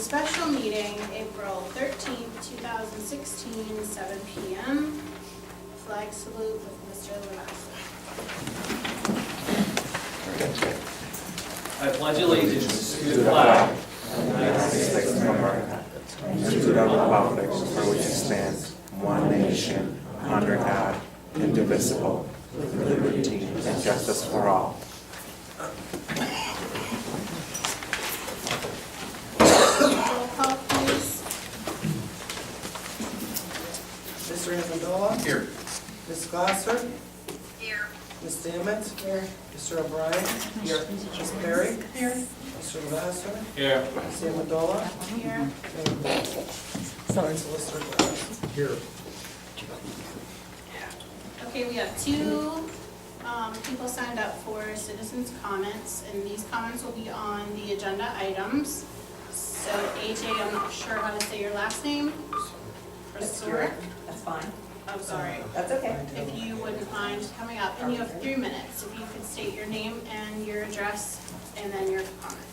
special meeting, April 13th, 2016, 7 p.m. Flag salute with Mr. Lavasser. I pledge allegiance to the flag of the United States of America and to the republic for which it stands, one nation, under God, indivisible, with liberty and justice for all. Roll call, please. Mr. Amendola? Here. Ms. Glasser? Here. Ms. Damon? Here. Mr. O'Brien? Here. Ms. Perry? Here. Mr. Lavasser? Here. Ms. Amendola? Here. And Solicitor Glass. Here. Okay, we have two people signed up for citizens' comments, and these comments will be on the agenda items. So AJ, I'm not sure how to say your last name. Restore? That's fine. I'm sorry. That's okay. If you wouldn't mind coming up, and you have 3 minutes. If you could state your name and your address, and then your comments.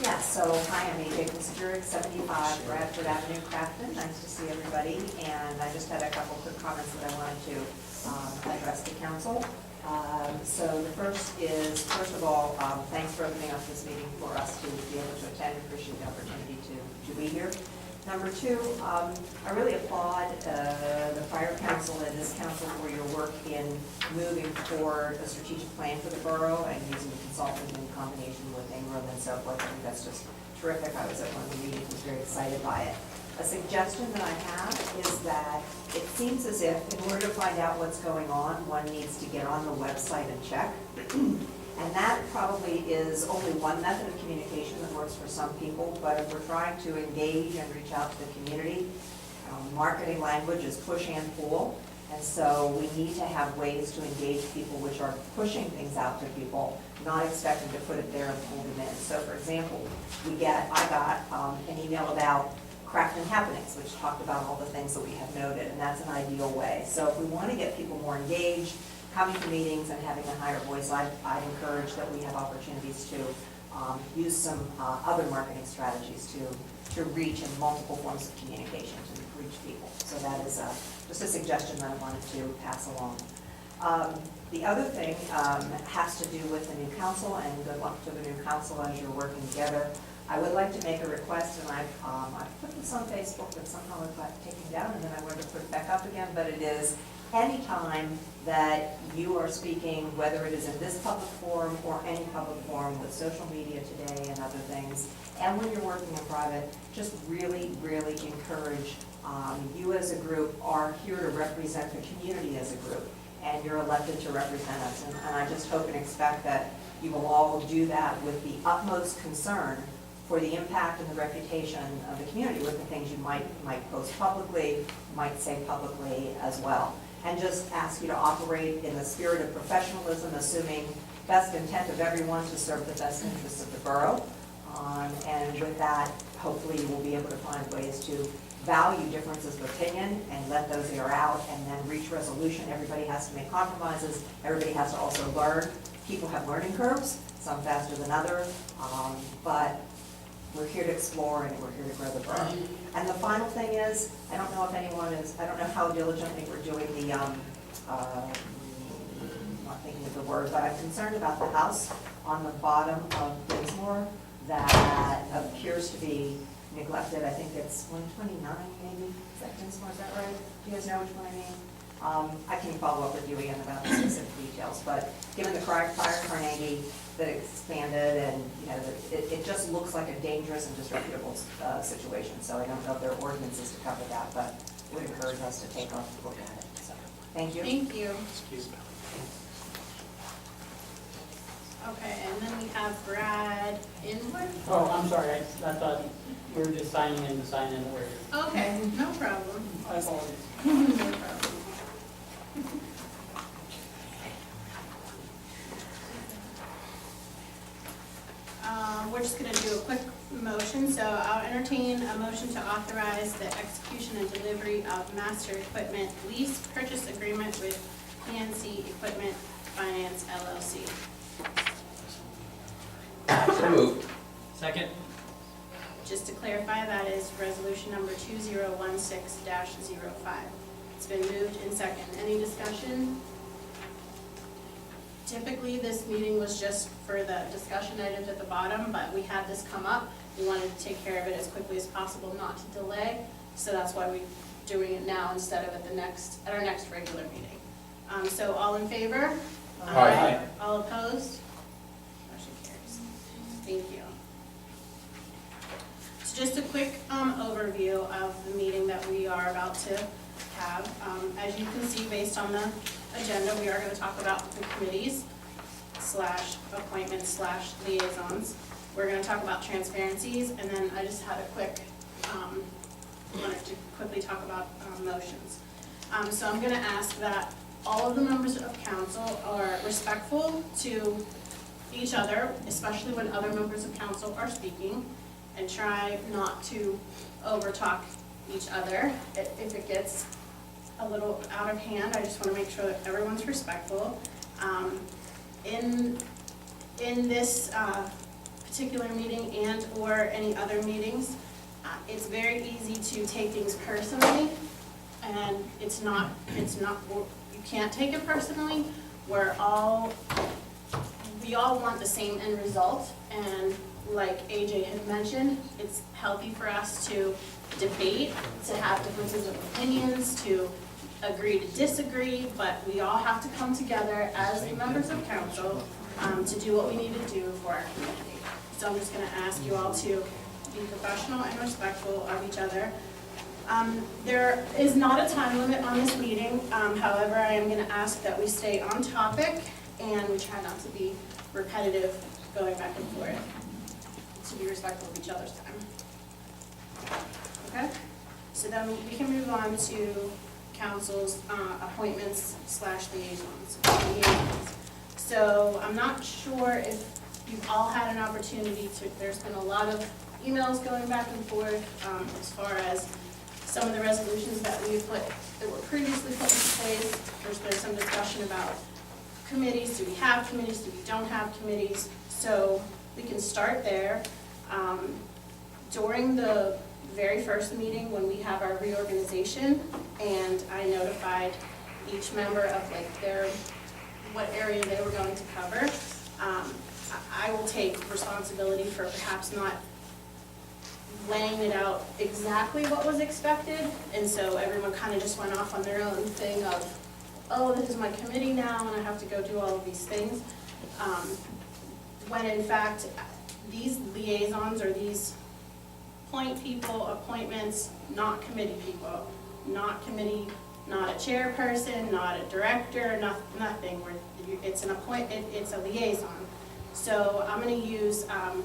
Yeah, so hi, I'm AJ Kissinger, 75 Bradford Avenue, Crafton. Nice to see everybody. And I just had a couple quick comments that I wanted to address the council. So the first is, first of all, thanks for opening up this meeting for us to be able to attend. Appreciate the opportunity to be here. Number two, I really applaud the prior council and this council for your work in moving toward a strategic plan for the borough and using a consultant in combination with Ingram and so forth. I think that's just terrific. I was at one of the meetings, was very excited by it. A suggestion that I have is that it seems as if in order to find out what's going on, one needs to get on the website and check. And that probably is only one method of communication that works for some people, but if we're trying to engage and reach out to the community, marketing language is push and pull, and so we need to have ways to engage people which are pushing things out to people, not expecting to put it there and pull them in. So for example, I got an email about Crafton Happenings, which talked about all the things that we have noted, and that's an ideal way. So if we want to get people more engaged, coming to meetings and having a higher voice, I'd encourage that we have opportunities to use some other marketing strategies to reach in multiple forms of communication to reach people. So that is just a suggestion that I wanted to pass along. The other thing has to do with the new council, and good luck to the new council as you're working together. I would like to make a request, and I've put this on Facebook, but somehow it got taken down, and then I wanted to put it back up again, but it is anytime that you are speaking, whether it is in this public forum or any public forum with social media today and other things, and when you're working in private, just really, really encourage you as a group are here to represent the community as a group, and you're elected to represent us. And I just hope and expect that you will all do that with the utmost concern for the impact and the reputation of the community with the things you might post publicly, might say publicly as well. And just ask you to operate in the spirit of professionalism, assuming best intent of everyone to serve the best interests of the borough. And with that, hopefully you will be able to find ways to value differences of opinion and let those air out and then reach resolution. Everybody has to make compromises. Everybody has to also learn. People have learning curves, some faster than others, but we're here to explore and we're here to grow the borough. And the final thing is, I don't know how diligently we're doing the, I'm not thinking of the word, but I'm concerned about the house on the bottom of Dinsmore that appears to be neglected. I think it's 129 maybe, is that Dinsmore, is that right? Do you guys know which one I mean? I can follow up with you again about the specific details, but given the prior Carnegie that expanded and, you know, it just looks like a dangerous and disreputable situation. So I don't know if there are ordinances to cover that, but would encourage us to take a look at it. So, thank you. Thank you. Okay, and then we have Brad Inwood. Oh, I'm sorry, I thought we were just signing in the sign-in order. Okay, no problem. I apologize. No problem. We're just going to do a quick motion, so I'll entertain a motion to authorize the execution and delivery of master equipment lease purchase agreement with PNC Equipment Finance LLC. So moved. Second? Just to clarify, that is resolution number 2016-05. It's been moved in second. Any discussion? Typically, this meeting was just for the discussion items at the bottom, but we had this come up. We wanted to take care of it as quickly as possible, not to delay. So that's why we're doing it now instead of at our next regular meeting. So all in favor? Aye. All opposed? Motion carries. Thank you. So just a quick overview of the meeting that we are about to have. As you can see, based on the agenda, we are going to talk about the committees / appointments / liaisons. We're going to talk about transparencies, and then I just had a quick, wanted to quickly talk about motions. So I'm going to ask that all of the members of council are respectful to each other, especially when other members of council are speaking, and try not to overtalk each other. If it gets a little out of hand, I just want to make sure that everyone's respectful. In this particular meeting and or any other meetings, it's very easy to take things personally, and it's not, you can't take it personally. We all want the same end result, and like AJ had mentioned, it's healthy for us to debate, to have differences of opinions, to agree to disagree, but we all have to come together as members of council to do what we need to do for our community. So I'm just going to ask you all to be professional and respectful of each other. There is not a time limit on this meeting. However, I am going to ask that we stay on topic and we try not to be repetitive going back and forth, to be respectful of each other's time. Okay? So then we can move on to council's appointments / liaisons. So I'm not sure if you've all had an opportunity to, there's been a lot of emails going back and forth as far as some of the resolutions that were previously put into place. There's been some discussion about committees. Do we have committees? Do we don't have committees? So we can start there. During the very first meeting when we have our reorganization, and I notified each member of what area they were going to cover, I will take responsibility for perhaps not laying it out exactly what was expected, and so everyone kind of just went off on their own thing of, oh, this is my committee now and I have to go do all of these things, when in fact these liaisons or these point people, appointments, not committee people, not committee, not a chairperson, not a director, nothing. It's an appointment, it's a liaison. So I'm going to use, I'll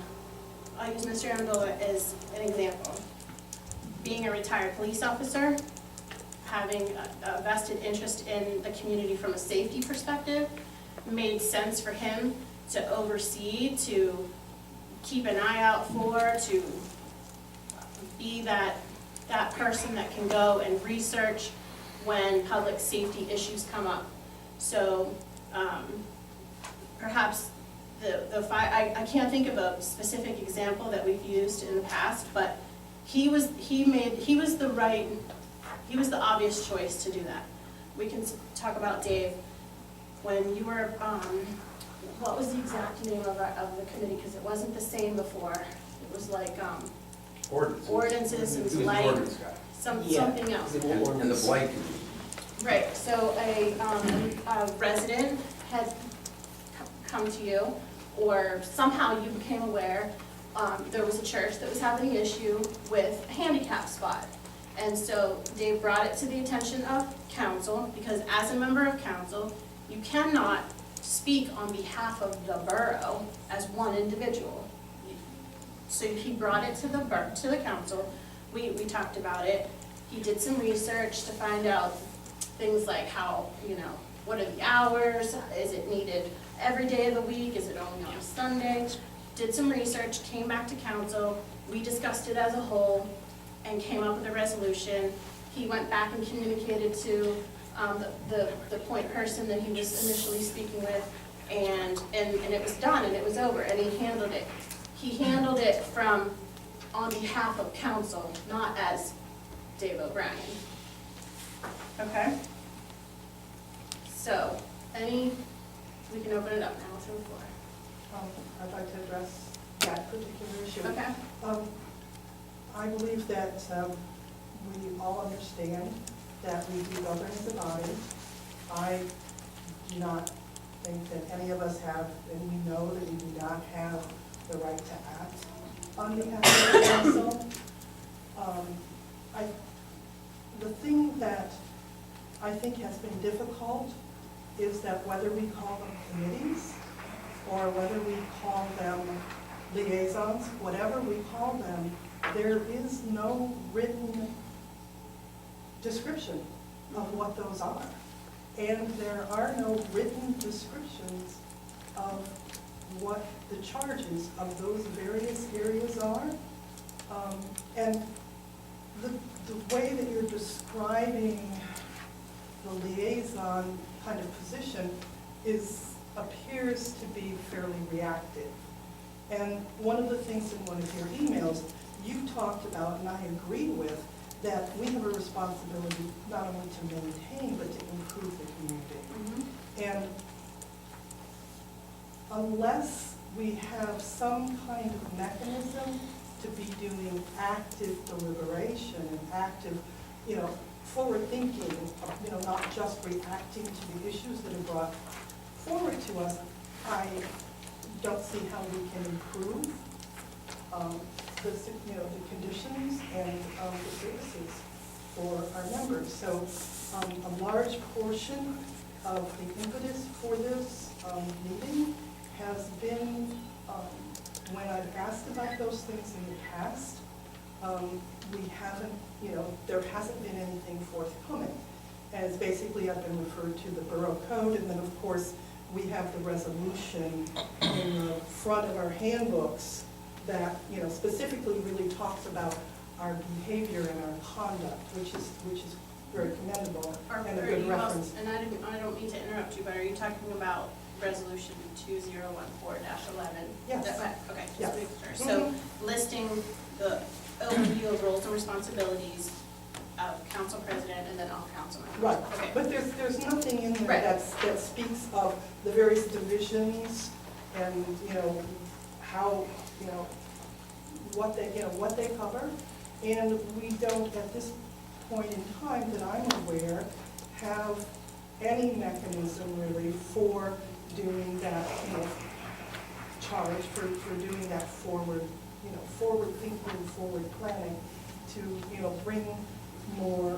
use Mr. Angola as an example. Being a retired police officer, having a vested interest in the community from a safety perspective, made sense for him to oversee, to keep an eye out for, to be that person that can go and research when public safety issues come up. So perhaps I can't think of a specific example that we've used in the past, but he was the obvious choice to do that. We can talk about Dave. When you were, what was the exact name of the committee? Because it wasn't the same before. It was like ordinances and blight, something else. And the blight committee. Right, so a resident had come to you, or somehow you became aware, there was a church that was having an issue with a handicap spot. And so Dave brought it to the attention of council, because as a member of council, you cannot speak on behalf of the borough as one individual. So he brought it to the council. We talked about it. He did some research to find out things like how, what are the hours? Is it needed every day of the week? Is it only on a Sunday? Did some research, came back to council. We discussed it as a whole and came up with a resolution. He went back and communicated to the point person that he was initially speaking with, and it was done and it was over, and he handled it. he handled it from, on behalf of council, not as Dave O'Brien. Okay? So, we can open it up now through the floor. I'd like to address that particular issue. Okay? I believe that we all understand that we do govern as a body. I do not think that any of us have, and we know that we do not have the right to act on behalf of the council. The thing that I think has been difficult is that whether we call them committees or whether we call them liaisons, whatever we call them, there is no written description of what those are. And there are no written descriptions of what the charges of those various areas are. And the way that you're describing the liaison kind of position appears to be fairly reactive. And one of the things in one of your emails, you talked about, and I agree with, that we have a responsibility not only to maintain, but to improve the community. And unless we have some kind of mechanism to be doing active deliberation and active, forward thinking, not just reacting to the issues that are brought forward to us, I don't see how we can improve the conditions and the services for our members. So a large portion of the impetus for this meeting has been when I've asked about those things in the past, we haven't, there hasn't been anything forthcoming. As basically I've been referred to the Borough Code, and then of course we have the resolution in the front of our handbooks that, specifically really talks about our behavior and our conduct, which is very commendable and a good reference. And I don't mean to interrupt you, but are you talking about resolution 2014-11? Yes. Okay, just Yes. to make sure. So listing the overview of roles and responsibilities of council president and then all council members. Right, Okay. but there's nothing in there Right. that speaks of the various divisions and, how, what they cover. And we don't, at this point in time that I'm aware, have any mechanism really for doing that, charge, for doing that forward thinking, forward planning to, bring more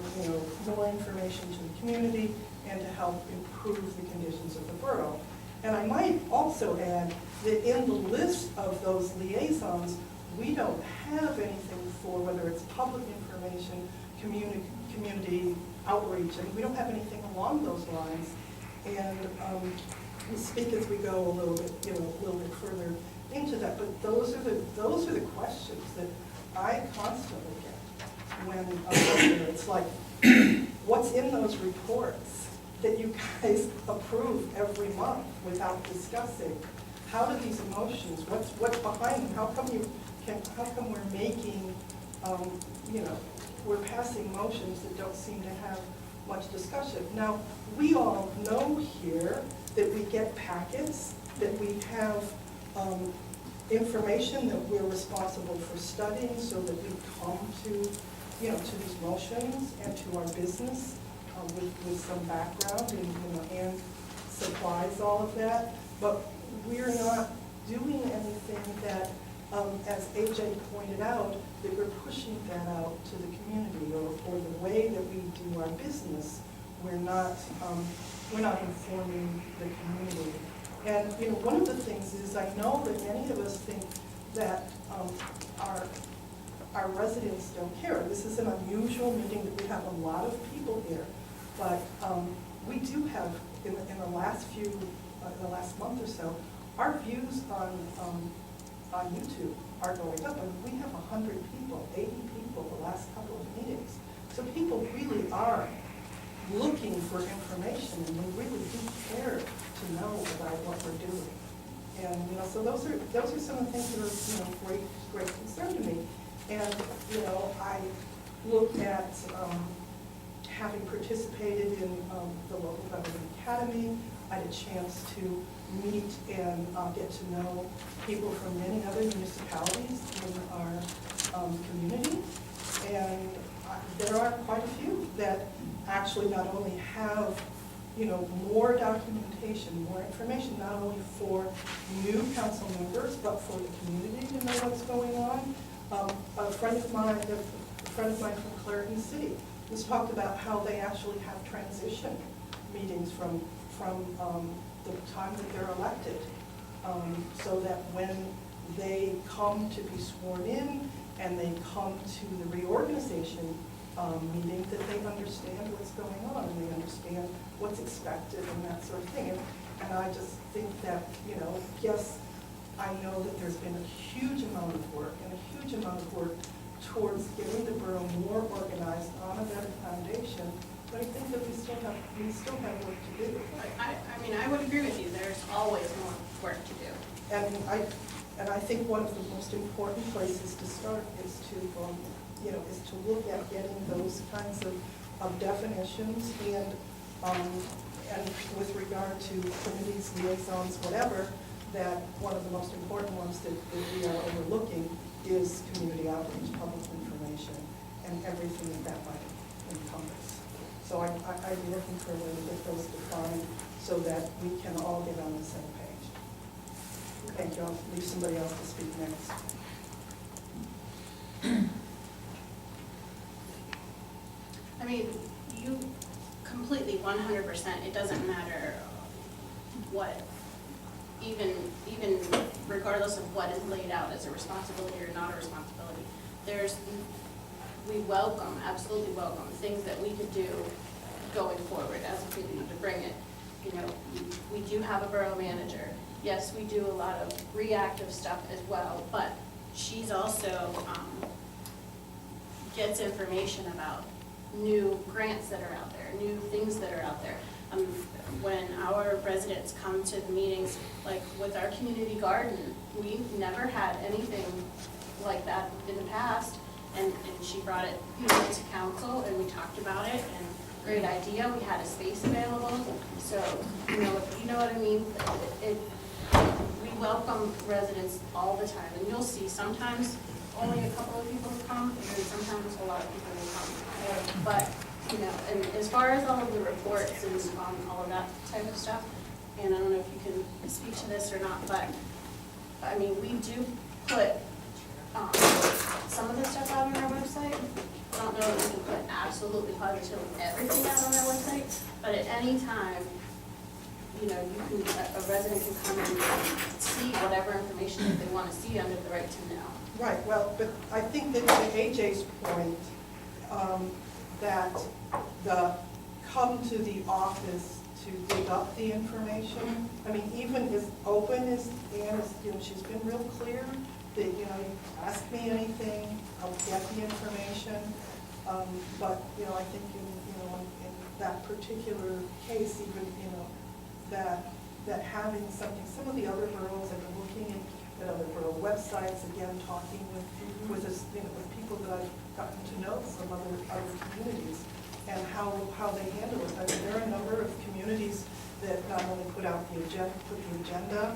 information to the community and to help improve the conditions of the borough. And I might also add that in the list of those liaisons, we don't have anything for whether it's public information, community outreach, and we don't have anything along those lines. And we'll speak as we go a little bit further into that. But those are the questions that I constantly get when I'm there. It's like, what's in those reports that you guys approve every month without discussing? How do these emotions, what's behind them? How come we're making, we're passing motions that don't seem to have much discussion? Now, we all know here that we get packets, that we have information that we're responsible for studying so that we come to these motions and to our business with some background, and Ann supplies all of that. But we're not doing anything that, as AJ pointed out, that we're pushing that out to the community, or the way that we do our business. We're not informing the community. And one of the things is, I know that many of us think that our residents don't care. This is an unusual meeting that we have a lot of people here, but we do have in the last month or so, our views on YouTube are going up, and we have 100 people, 80 people the last couple of meetings. So people really are looking for information, and they really do care to know about what we're doing. And, so those are some of the things that are, great concern to me. And, I look at, having participated in the local government academy, I had a chance to meet and get to know people from many other municipalities in our community. And there are quite a few that actually not only have, more documentation, more information, not only for new council members, but for the community to know what's going on. A friend of mine from Clareton City has talked about how they actually have transition meetings from the time that they're elected, so that when they come to be sworn in and they come to the reorganization meeting, that they understand what's going on and they understand what's expected and that sort of thing. And I just think that, yes, I know that there's been a huge amount of work towards getting the borough more organized on a better foundation, but I think that we still have work to do. I would agree with you, there's always more work to do. And I think one of the most important places to start is to look at getting those kinds of definitions and with regard to committees, liaisons, whatever, that one of the most important ones that we are overlooking is community outreach, public information, and everything that might encompass. So I'm looking for a way to get those defined so that we can all get on the same page. Thank you. I'll leave somebody else to speak next. You completely, 100%, it doesn't matter what, even regardless of what is laid out as a responsibility or not a responsibility, we absolutely welcome things that we could do going forward as a community to bring it. We do have a borough manager. Yes, we do a lot of reactive stuff as well, but she's also gets information about new grants that are out there, new things that are out there. When our residents come to the meetings, like with our community garden, we've never had anything like that in the past, and she brought it to council, and we talked about it, and great idea, we had a space available, so, you know what I mean? We welcome residents all the time, and you'll see sometimes only a couple of people come, and then sometimes a lot of people will come. But, and as far as all of the reports and all of that type of stuff, and I don't know if you can speak to this or not, but, we do put some of the stuff out on our website. I don't know if we can put absolutely positively everything out on our website, but at any time, a resident can come and see whatever information that they want to see under the right to know. Right, well, but I think that to AJ's point, that the come to the office to dig up the information, even as open as Ann is, she's been real clear that, ask me anything, I'll get the information. But, I think in that particular case, even, that having something, some of the other boroughs have been looking at other borough websites, again, talking with us, with people that I've gotten to know from other communities, and how they handle it. There are a number of communities that not only put the agenda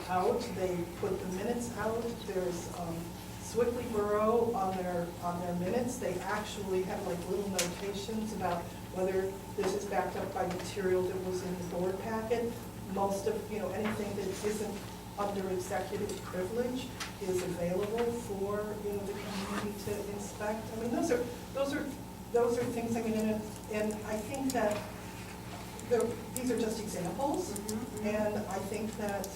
out, they put the minutes out. There's Swickley Borough on their minutes. They actually have like little notations about whether this is backed up by material that was in the board packet. Most of anything that isn't under executive privilege is available for the community to inspect. Those are things. And I think that these are just examples, and I think that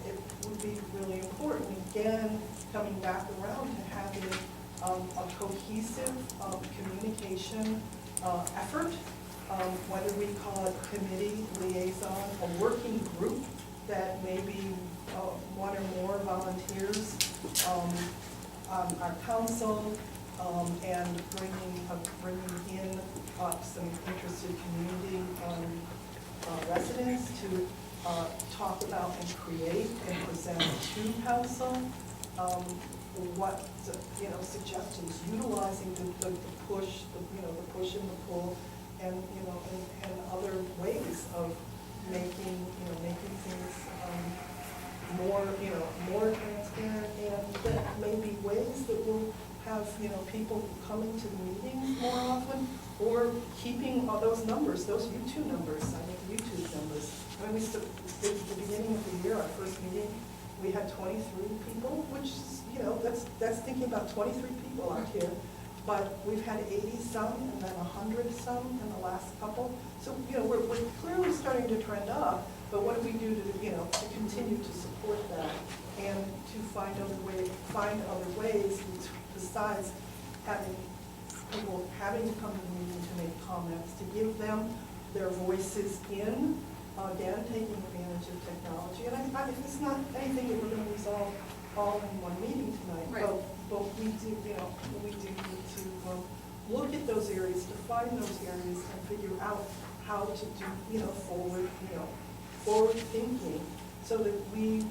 it would be really important, again, coming back around to having a cohesive communication effort, whether we call it committee, liaison, a working group that maybe one or more volunteers on our council, and bringing in some interested community residents to talk about and create and present to council, what, suggestions, utilizing the push, the push and the pull, and, and other ways of making things, more, more transparent, and that maybe ways that will have, people coming to the meetings more often, or keeping all those numbers, those YouTube numbers, YouTube numbers. I mean, at the beginning of the year, our first meeting, we had 23 people, which is, that's thinking about 23 people out here. But we've had 80 some, and then 100 some in the last couple. So, we're clearly starting to trend up, but what do we do to continue to support that and to find other ways besides having people having to come to the meeting to make comments, to give them their voices in, again, taking advantage of technology. And if it's not anything that we're going to resolve all in one meeting tonight, Right. but we do, we do need to look at those areas, define those areas, and figure out how to do, forward thinking, so that we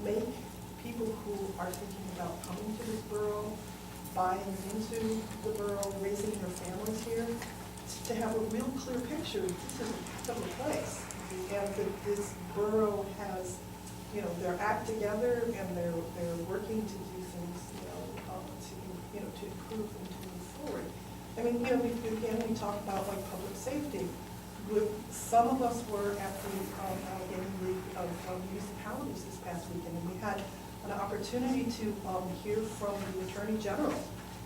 make people who are thinking about coming to this borough, buying into the borough, raising their families here, to have a real clear picture. This is a capital place, and that this borough has, their act together, and they're working to do things, to improve and to move forward. I mean, we talk about like public safety. Some of us were at the Allegheny League of Municipalities this past weekend, and we had an opportunity to hear from the Attorney General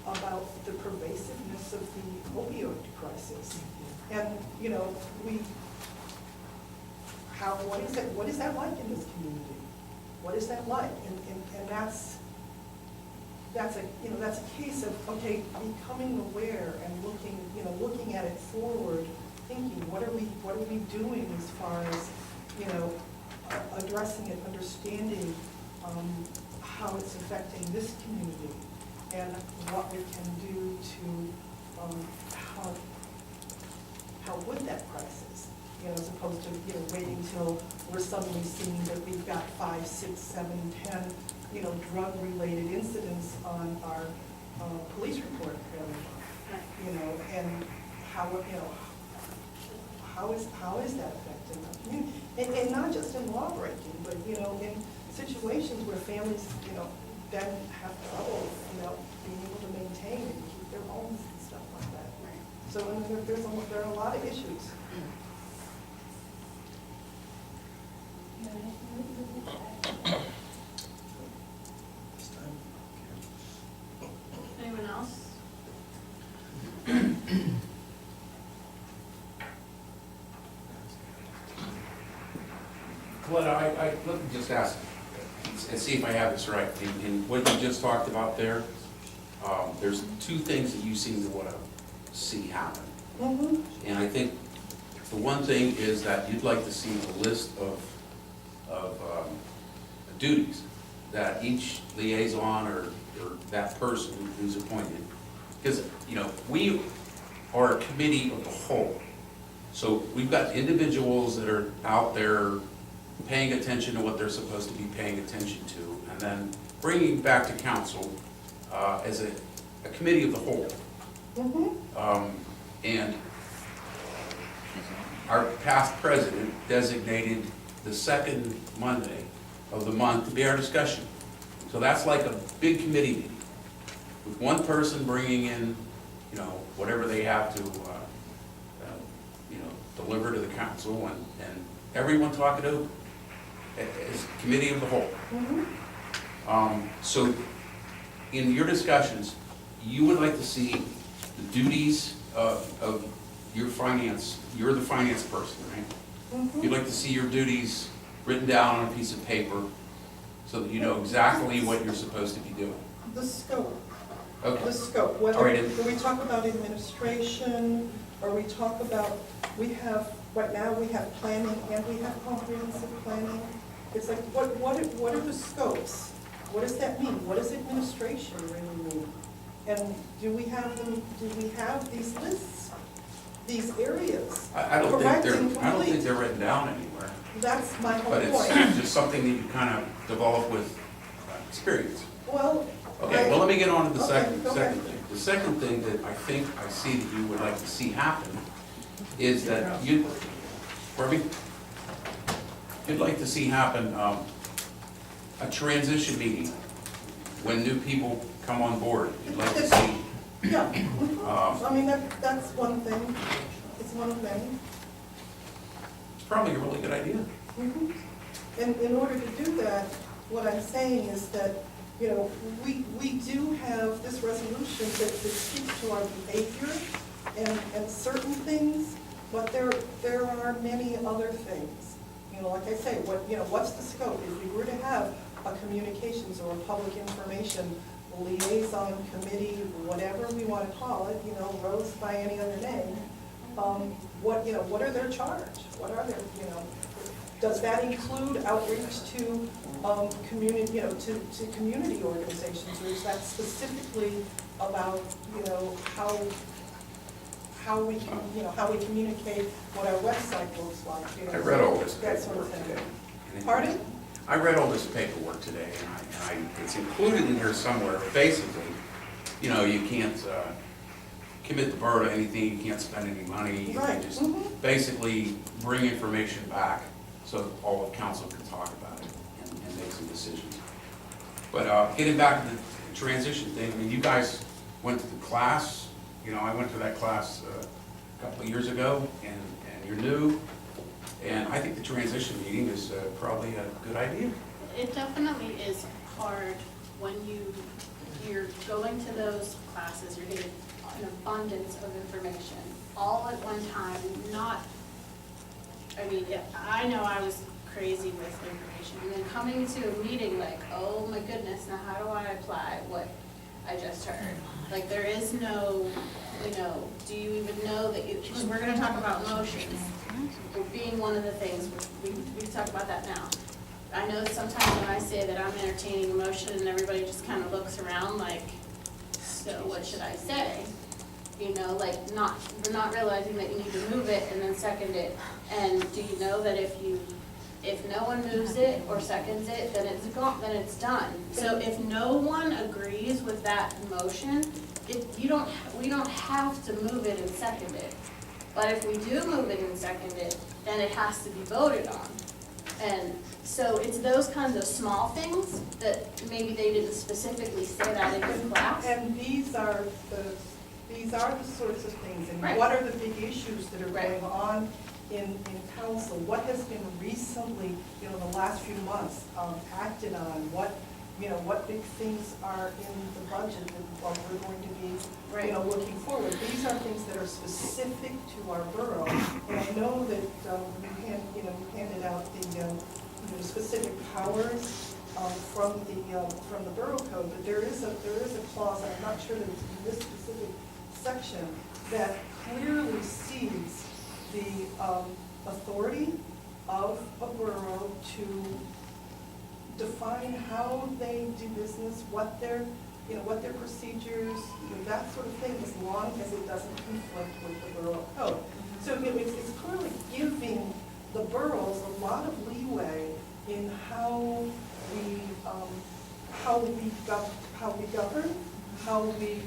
about the pervasiveness of the opioid crisis. And, what is that like in this community? What is that like? And that's a case of, okay, becoming aware and looking at it forward, thinking, what are we doing as far as, addressing it, understanding how it's affecting this community, and what we can do to help with that crisis, as opposed to, waiting till we're suddenly seeing that we've got 5, 6, 7, 10, drug-related incidents on our police report every month, and how is that affecting our community? And not just in law breaking, but, in situations where families, then have trouble, being able to maintain and keep their homes and stuff like that. Right. So there are a lot of issues. Anyone else? Glenn, let me just ask and see if I have this right. In what you just talked about there, there's two things that you seem to want to see happen. Mm-hmm. And I think the one thing is that you'd like to see a list of duties that each liaison or that person who's appointed, because, we are a committee of the whole. So we've got individuals that are out there paying attention to what they're supposed to be paying attention to, and then bringing back to council as a committee of the whole. Mm-hmm. And our past president designated the second Monday of the month to be our discussion. So that's like a big committee meeting, with one person bringing in, whatever they have to, deliver to the council, and everyone talk it over as committee of the whole. Mm-hmm. So in your discussions, you would like to see the duties of your finance, you're the finance person, right? Mm-hmm. You'd like to see your duties written down on a piece of paper so that you know exactly what you're supposed to be doing. The scope. Okay. The scope, All right, when we talk about administration, or we talk about, right now we have planning and we have comprehensive planning. It's like, what are the scopes? What does that mean? What does administration really mean? And do we have these lists, these areas? I don't correct think and they're complete? written down anywhere. That's my whole but it's point. just something that you kind of develop with experience. Well. Okay, well, let me get on to the Okay, second go ahead. thing. The second thing that I think I see that you would like to see happen is that you, pardon me? You'd like to see happen, a transition meeting when new people come on board. You'd like to see, Yeah, I mean, that's one thing, it's one thing. it's probably a really good idea. Mhm. And in order to do that, what I'm saying is that, you know, we do have this resolution that speaks to our behavior and certain things, but there are many other things. You know, like I say, what's the scope? If we were to have a communications or a public information liaison committee, whatever we want to call it, you know, Rose by any other name, what are their charge? What are their, you know, does that include outreach to community, you know, to community organizations, or is that specifically about, you know, how we can, you know, how we communicate what our website looks like, you know? I read all this that sort of paperwork thing. today. Pardon? I read all this paperwork today, and it's included in here somewhere. Basically, you know, you can't commit the borough to anything, you can't spend any money. You Right. can just Mhm. basically bring information back so all of council can talk about it and make some decisions. But getting back to the transition thing, I mean, you guys went to the class, you know, I went to that class a couple of years ago, and you're new. And I think the transition meeting is probably a good idea. It definitely is hard when you're going to those classes, you're getting an abundance of information all at one time, I mean, I know I was crazy with information, and then coming to a meeting like, oh my goodness, now how do I apply what I just heard? Like, there is no, you know, do you even know that you, because we're gonna talk about emotions, being one of the things, we talk about that now. I know sometimes when I say that I'm entertaining emotion and everybody just kind of looks around like, so what should I say? You know, like we're not realizing that you need to move it and then second it. And do you know that if no one moves it or seconds it, then it's gone, then it's done. So if no one agrees with that motion, we don't have to move it and second it. But if we do move it and second it, then it has to be voted on. And so it's those kinds of small things that maybe they didn't specifically say that in your class. And these are the sorts of things, and Right. what are the big issues that are Right. going on in council? What has been recently, you know, the last few months, acted on? What big things are in the budget that we're going to be, you know, looking forward? These are things that are specific to our borough, and I know that you handed out the specific powers from the borough code, but there is a clause, and I'm not sure that it's in this specific section, that clearly sees the authority of a borough to define how they do business, what their procedures, that sort of thing, as long as it doesn't conflict with the borough code. So it's clearly giving the boroughs a lot of leeway in how we govern, how we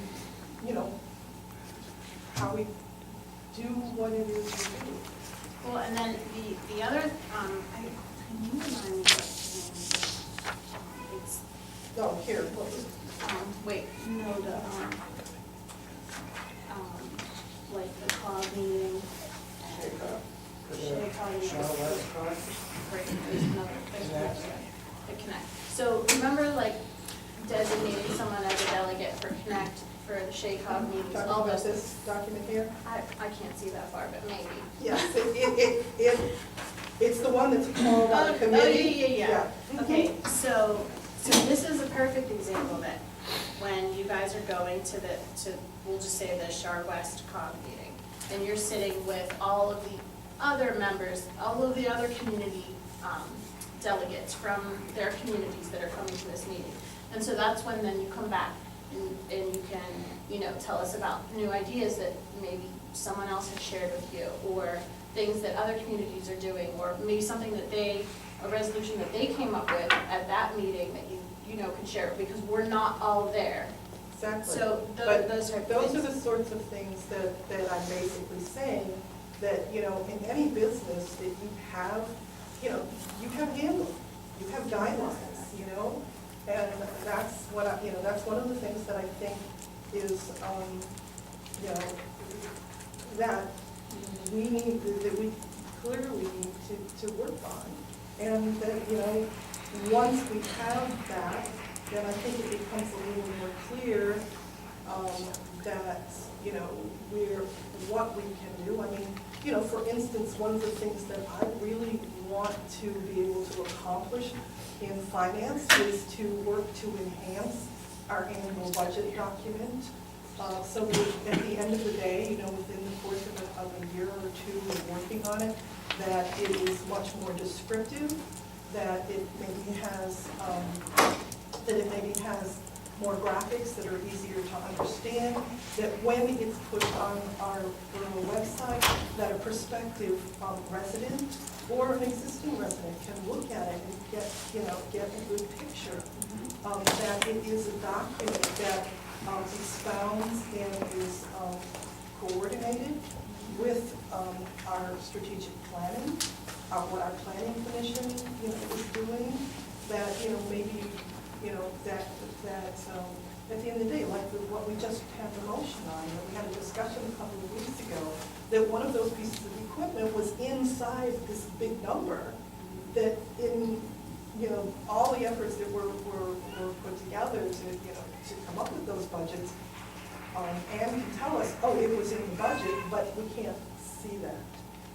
do what it is we do. Well, and then the other, can you remind me what it's, Oh, here, what was, wait, no, like the COG meeting. Shaycog meeting. Right, there's another, the Connect. So remember, like, designating someone as a delegate for Connect, for the Shaycog meetings, talking all about those. this document here? I can't see that far, but maybe. Yes, it's the one that's called Oh, a committee. yeah. Mhm. Okay, so this is a perfect example that when you guys are going to we'll just say the Shar West COG meeting, and you're sitting with all of the other members, all of the other community delegates from their communities that are coming to this meeting. And so that's when then you come back and you can, tell us about new ideas that maybe someone else has shared with you, or things that other communities are doing, or maybe something that a resolution that they came up with at that meeting that you know, can share, because we're not all there. Exactly. So But those type of those are things. the sorts of things that I'm basically saying, that, you know, in any business that you have handbook, you have guidelines, you know? And that's what I, you know, that's one of the things that I think is, you know, that we clearly need to work on. And that, you know, once we have that, then I think it becomes a little more clear that, you know, what we can do. I mean, you know, for instance, one of the things that I really want to be able to accomplish in finance is to work to enhance our annual budget document. So that at the end of the day, you know, within the course of a year or two of working on it, that it is much more descriptive, that it maybe has, more graphics that are easier to understand, that when it's put on our borough website, that a prospective resident or an existing resident can look at it and get a good picture. That it is a document that expounds and is coordinated with our strategic planning, what our planning commission, you know, is doing, that, you know, maybe, you know, that at the end of the day, like what we just had the motion on, you know, we had a discussion a couple of weeks ago, that one of those pieces of equipment was inside this big number, that in, you know, all the efforts that were put together to, you know, to come up with those budgets, and to tell us, oh, it was in the budget, but we can't see that.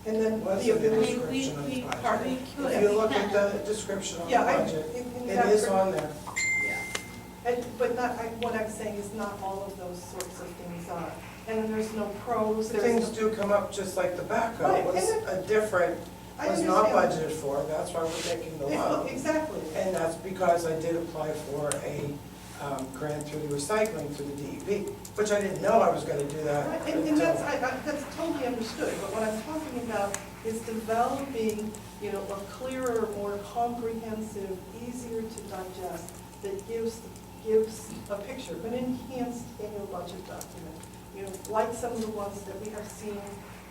And then What's the in the ability. description of the budget? Pardon? If you look at the description of the Yeah, budget, it is on there. But what I'm saying is not all of those sorts of things are. And then there's no pros, Things there's. do come up, just like the Right, backhoe was and a different, I was not understand. budgeted for, that's why we're taking the loan. Exactly. And that's because I did apply for a grant through the recycling through the DEP, which I didn't know I was gonna do that Right, And until. that's totally understood, but what I'm talking about is developing, you know, a clearer, more comprehensive, easier to digest, that gives a picture, an enhanced annual budget document, you know, like some of the ones that we have seen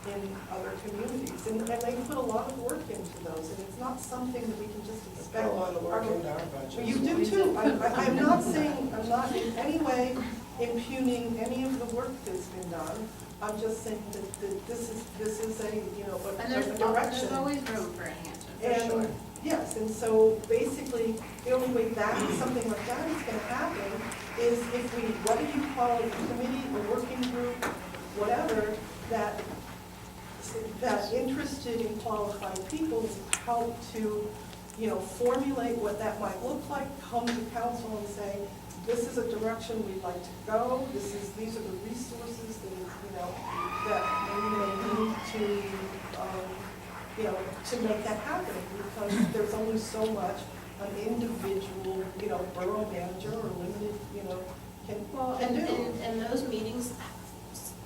in other communities. And they put a lot of work into those, and it's not something that we can just Put expect. a lot of work into our budget. Well, you do too. I'm not saying, I'm not in any way impugning any of the work that's been done. I'm just saying that this is a, you know, And a direction. there's always room for enhancement, for sure. And, yes, and so basically, the only way something like that is gonna happen is if we, whether you call it a committee, a working group, whatever, that interested and qualified people help to, you know, formulate what that might look like, come to council and say, this is a direction we'd like to go, these are the resources that, you know, that we may need to, you know, to make that happen, because there's only so much an individual, you know, borough manager or limited, you know, Well, can do. and those meetings,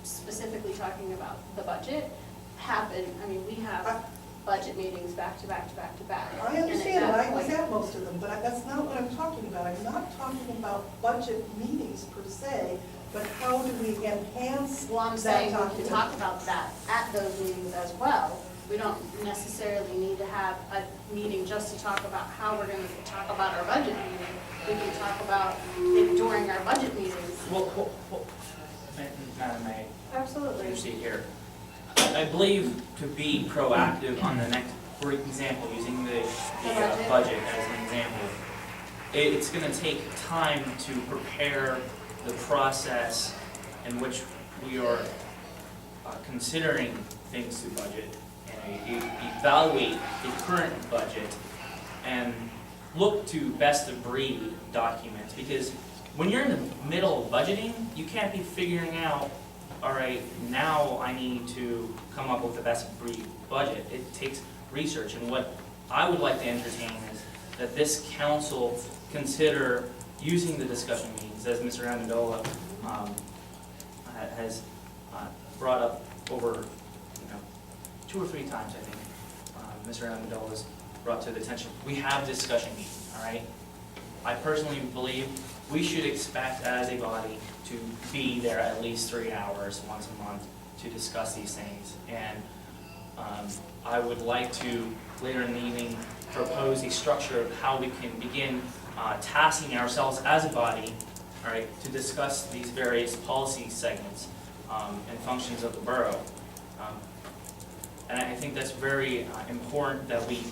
specifically talking about the budget, happen, I mean, we have budget meetings back to back to back to back. I understand, and I was point- at most of them, but that's not what I'm talking about. I'm not talking about budget meetings per se, but how do we enhance Well, I'm that saying we can document? talk about that at those meetings as well. We don't necessarily need to have a meeting just to talk about how we're gonna talk about our budget meeting. We can talk about it during our budget meetings. Well, Madam Mayor, Absolutely. you see here. I believe to be proactive on the next, for example, using the budget. budget as an example, it's gonna take time to prepare the process in which we are considering things to budget and evaluate the current budget and look to best of breed documents, because when you're in the middle of budgeting, you can't be figuring out, all right, now I need to come up with the best of breed budget. It takes research, and what I would like to entertain is that this council consider using the discussion meetings, as Mr. Amendola has brought up over, 2 or 3 times, I think, Mr. Amendola has brought to the attention, we have discussion meetings, all right? I personally believe we should expect as a body to be there at least 3 hours once a month to discuss these things. And I would like to, later in the evening, propose a structure of how we can begin tasking ourselves as a body, all right, to discuss these various policy segments and functions of the borough. And I think that's very important that we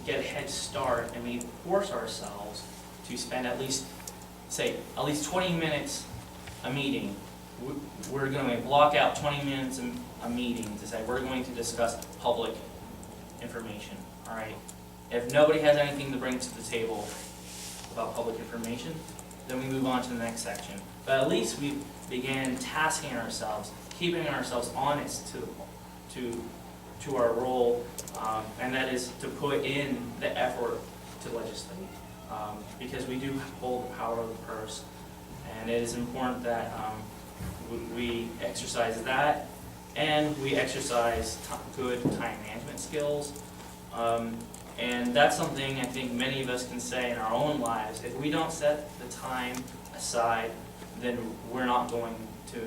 get a head start and we force ourselves to spend at least 20 minutes a meeting. We're going to block out 20 minutes a meeting to say we're going to discuss public information, all right? If nobody has anything to bring to the table about public information, then we move on to the next section. But at least we began tasking ourselves, keeping ourselves honest to our role, and that is to put in the effort to legislate, because we do hold the power of the purse, and it is important that we exercise that, and we exercise good time management skills. And that's something I think many of us can say in our own lives. If we don't set the time aside, then we're not going to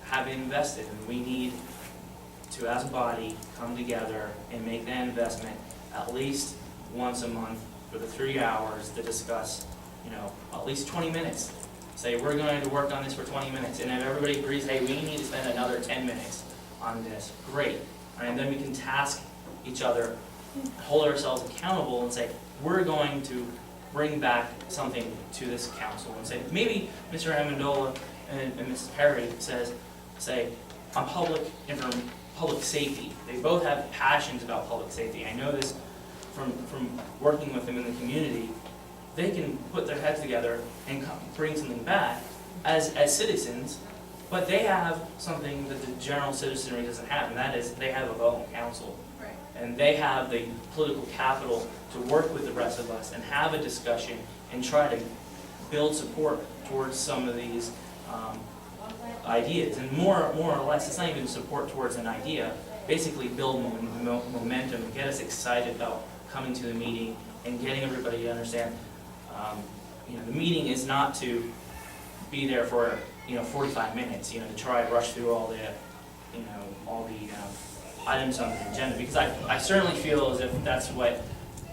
have it invested. And we need to, as a body, come together and make that investment at least once a month for the 3 hours to discuss, at least 20 minutes. Say, we're going to work on this for 20 minutes, and if everybody agrees, hey, we need to spend another 10 minutes on this, great. And then we can task each other, hold ourselves accountable and say, we're going to bring back something to this council and say, maybe Mr. Amendola and Mrs. Perry say, on public safety. They both have passions about public safety. I know this from working with them in the community. They can put their heads together and bring something back as citizens, but they have something that the general citizenry doesn't have, and that is they have a vote in council. Right. And they have the political capital to work with the rest of us and have a discussion and try to build support towards some of these ideas. And more or less, it's not even support towards an idea, basically build momentum and get us excited about coming to the meeting and getting everybody to understand, the meeting is not to be there for, 45 minutes, to try to rush through all the items on the agenda, because I certainly feel as if that's what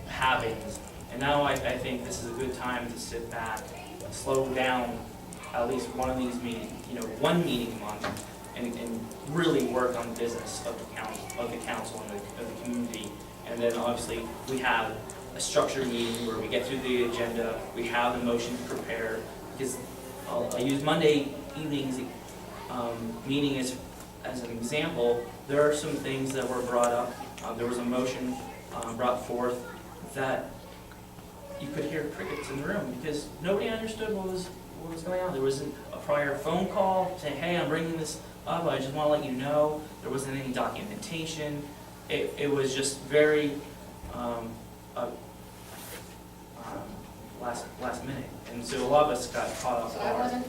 happens. And now I think this is a good time to sit back, slow down at least one of these meetings, one meeting a month, and really work on the business of the council and of the community. And then obviously we have a structured meeting where we get through the agenda, we have the motions prepared, because I use Monday evenings meeting as an example. There are some things that were brought up. There was a motion brought forth that you could hear crickets in the room because nobody understood what was going on. There wasn't a prior phone call saying, hey, I'm bringing this up, I just want to let you know. There wasn't any documentation. It was just very last minute. And so a lot of us got caught off So guard. I wasn't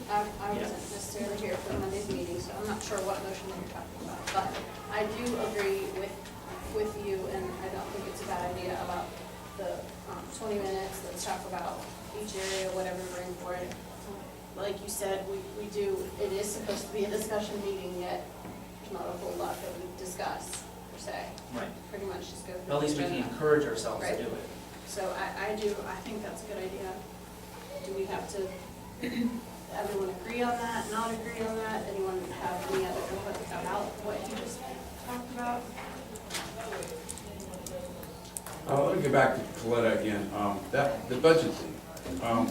necessarily here for Monday's meeting, so I'm not sure what motion that you're talking about. But I do agree with you, and I don't think it's a bad idea about the 20 minutes, let's talk about each area, whatever we bring forward. Like you said, it is supposed to be a discussion meeting, yet there's not a whole lot that we discuss, per se. Right. Pretty much just go through. At least we the can agenda. encourage ourselves to Right. do it. So I think that's a good idea. Do we have to, everyone agree on that, not agree on that? Anyone have any other input about what you just talked about? Let me go back to Coletta again. The budget thing.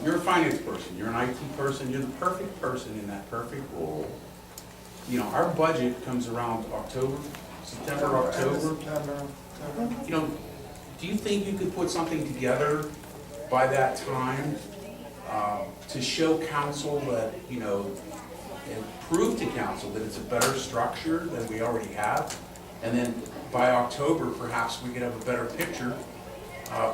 You're a finance person, you're an IT person, you're the perfect person in that perfect role. Our budget comes around September, October. Do you think you could put something together by that time to show council that, and prove to council that it's a better structure than we already have? And then by October, perhaps we could have a better picture.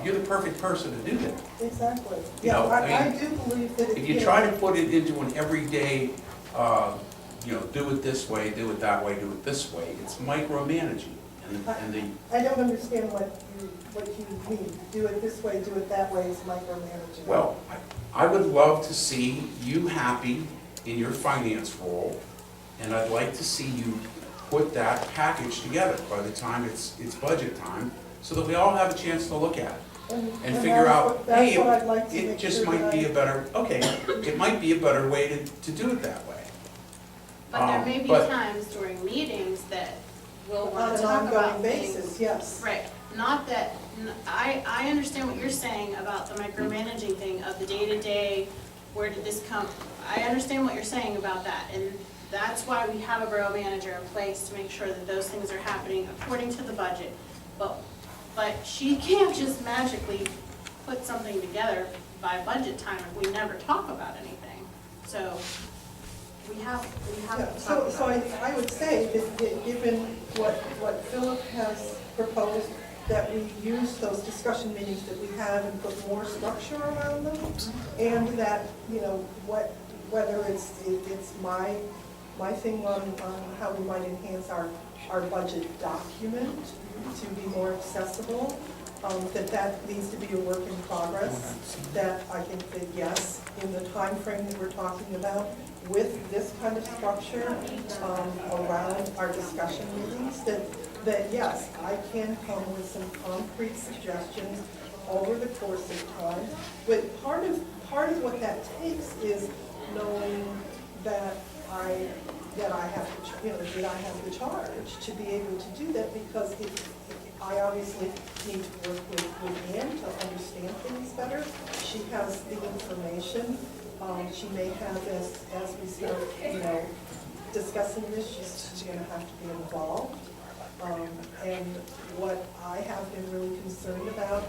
You're the perfect person to do that. Exactly. You know, Yeah, I I mean, do believe that. If you try to put it into an everyday you know, do it this way, do it that way, do it this way. It's micromanaging. And the, I don't understand what you mean. Do it this way, do it that way is micromanaging. well, I would love to see you happy in your finance role, and I'd like to see you put that package together by the time it's budget time, so that we all have a chance to look at it. And figure out, hey, That's what I'd like to it make just sure might that be I- a better, okay, it might be a better way to do it that way. But there may be But- times during meetings that we'll On want to an talk about ongoing things. basis, yes. Right, not that, I understand what you're saying about the micromanaging thing of the day-to-day, where did this come? I understand what you're saying about that, and that's why we have a borough manager in place to make sure that those things are happening according to the budget. But she can't just magically put something together by budget time if we never talk about anything. So we have Yeah, to talk so about it. I would say that given what Philip has proposed, that we use those discussion meetings that we have and put more structure around them, and that, you know, whether it's my thing on how we might enhance our budget document to be more accessible, that needs to be a work in progress, that I think that yes, in the time frame that we're talking about, with this kind of structure around our discussion meetings, that yes, I can come with some concrete suggestions over the course of time. But part of what that takes is knowing that I have the charge to be able to do that, because I obviously need to work with Ann to understand things better. She has the information. She may have, as we start, you know, discussing this, she's gonna have to be involved. And what I have been really concerned about,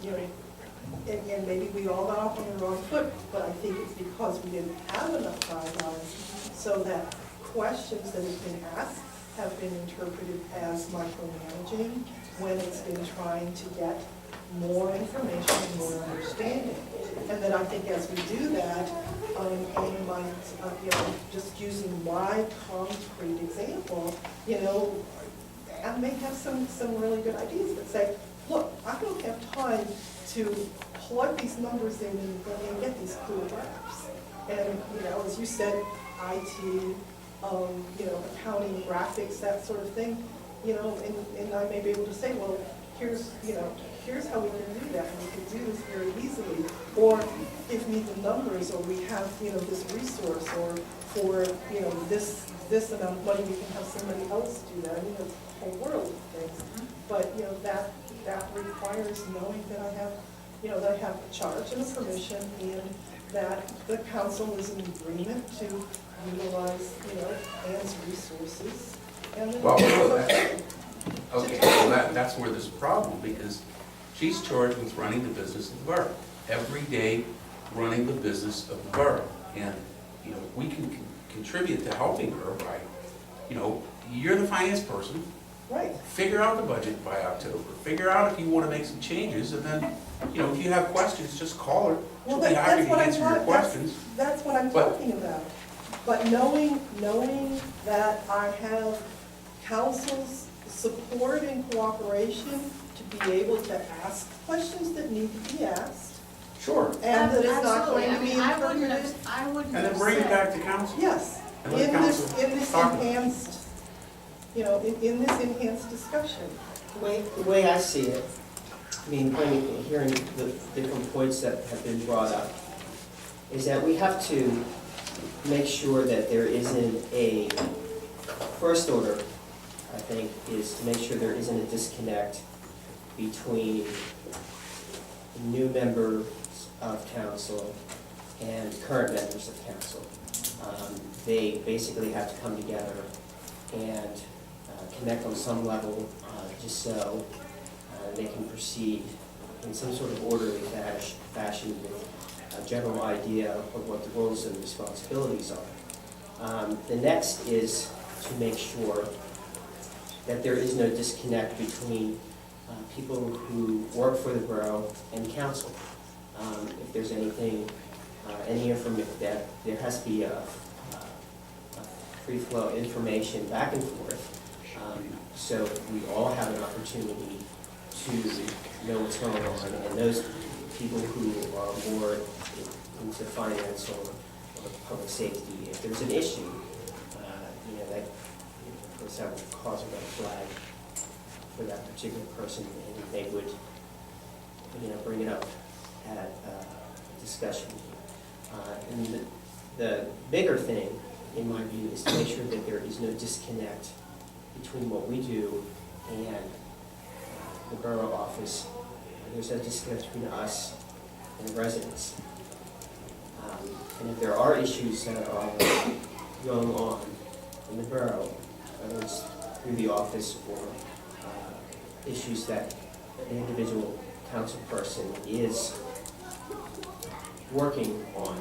you know, and maybe we all got off on the wrong foot, but I think it's because we didn't have enough guidelines, so that questions that have been asked have been interpreted as micromanaging, when it's been trying to get more information and more understanding. And then I think as we do that, Anne might, you know, just using my concrete example, you know, Anne may have some really good ideas, but say, look, I don't have time to plug these numbers in and get these cool graphs. And, you know, as you said, IT, you know, accounting, graphics, that sort of thing, you know, and I may be able to say, well, here's how we can do that, and we can do this very easily. Or if we need the numbers, or we have, you know, this resource, or for, you know, this amount of money, we can have somebody else do that. I mean, there's a whole world of things. But, you know, that requires knowing that I have, you know, that I have a charge and a permission, and that the council is in agreement to utilize, you know, Ann's resources. And then well, okay, well, that's where there's a problem, because she's charged with running the business of the borough, every day running the business of the borough. And, you know, we can contribute to helping her by, you know, you're the finance person, Right. figure out the budget by October, figure out if you want to make some changes, and then, you know, if you have questions, just call her. She'll Well, be happy that's to what I'm answer your talking, questions. that's what I'm But- talking about. But knowing that I have council's support and cooperation to be able to ask questions that need to be asked, Sure. and that it's not Absolutely. going to I be mean, I wouldn't interpreted. have And then bring it said- back to council. Yes, And let in council this talk about it. enhanced, you know, in this enhanced discussion. The way I see it, I mean, hearing the different points that have been brought up, is that we have to make sure that there isn't a, first order, I think, is to make sure there isn't a disconnect between new members of council and current members of council. They basically have to come together and connect on some level, just so they can proceed in some sort of orderly fashion with a general idea of what the roles and responsibilities are. The next is to make sure that there is no disconnect between people who work for the borough and council. If there's anything, any information, that there has to be a free flow of information back and forth. So we all have an opportunity to know what's going on, and those people who are more into finance or public safety, if there's an issue, that, of course, that would cause a red flag for that particular person, and they would, bring it up at a discussion. And the bigger thing, in my view, is to make sure that there is no disconnect between what we do and the borough office. There's no disconnect between us and the residents. And if there are issues that are going on in the borough, whether it's through the office or issues that an individual council person is working on,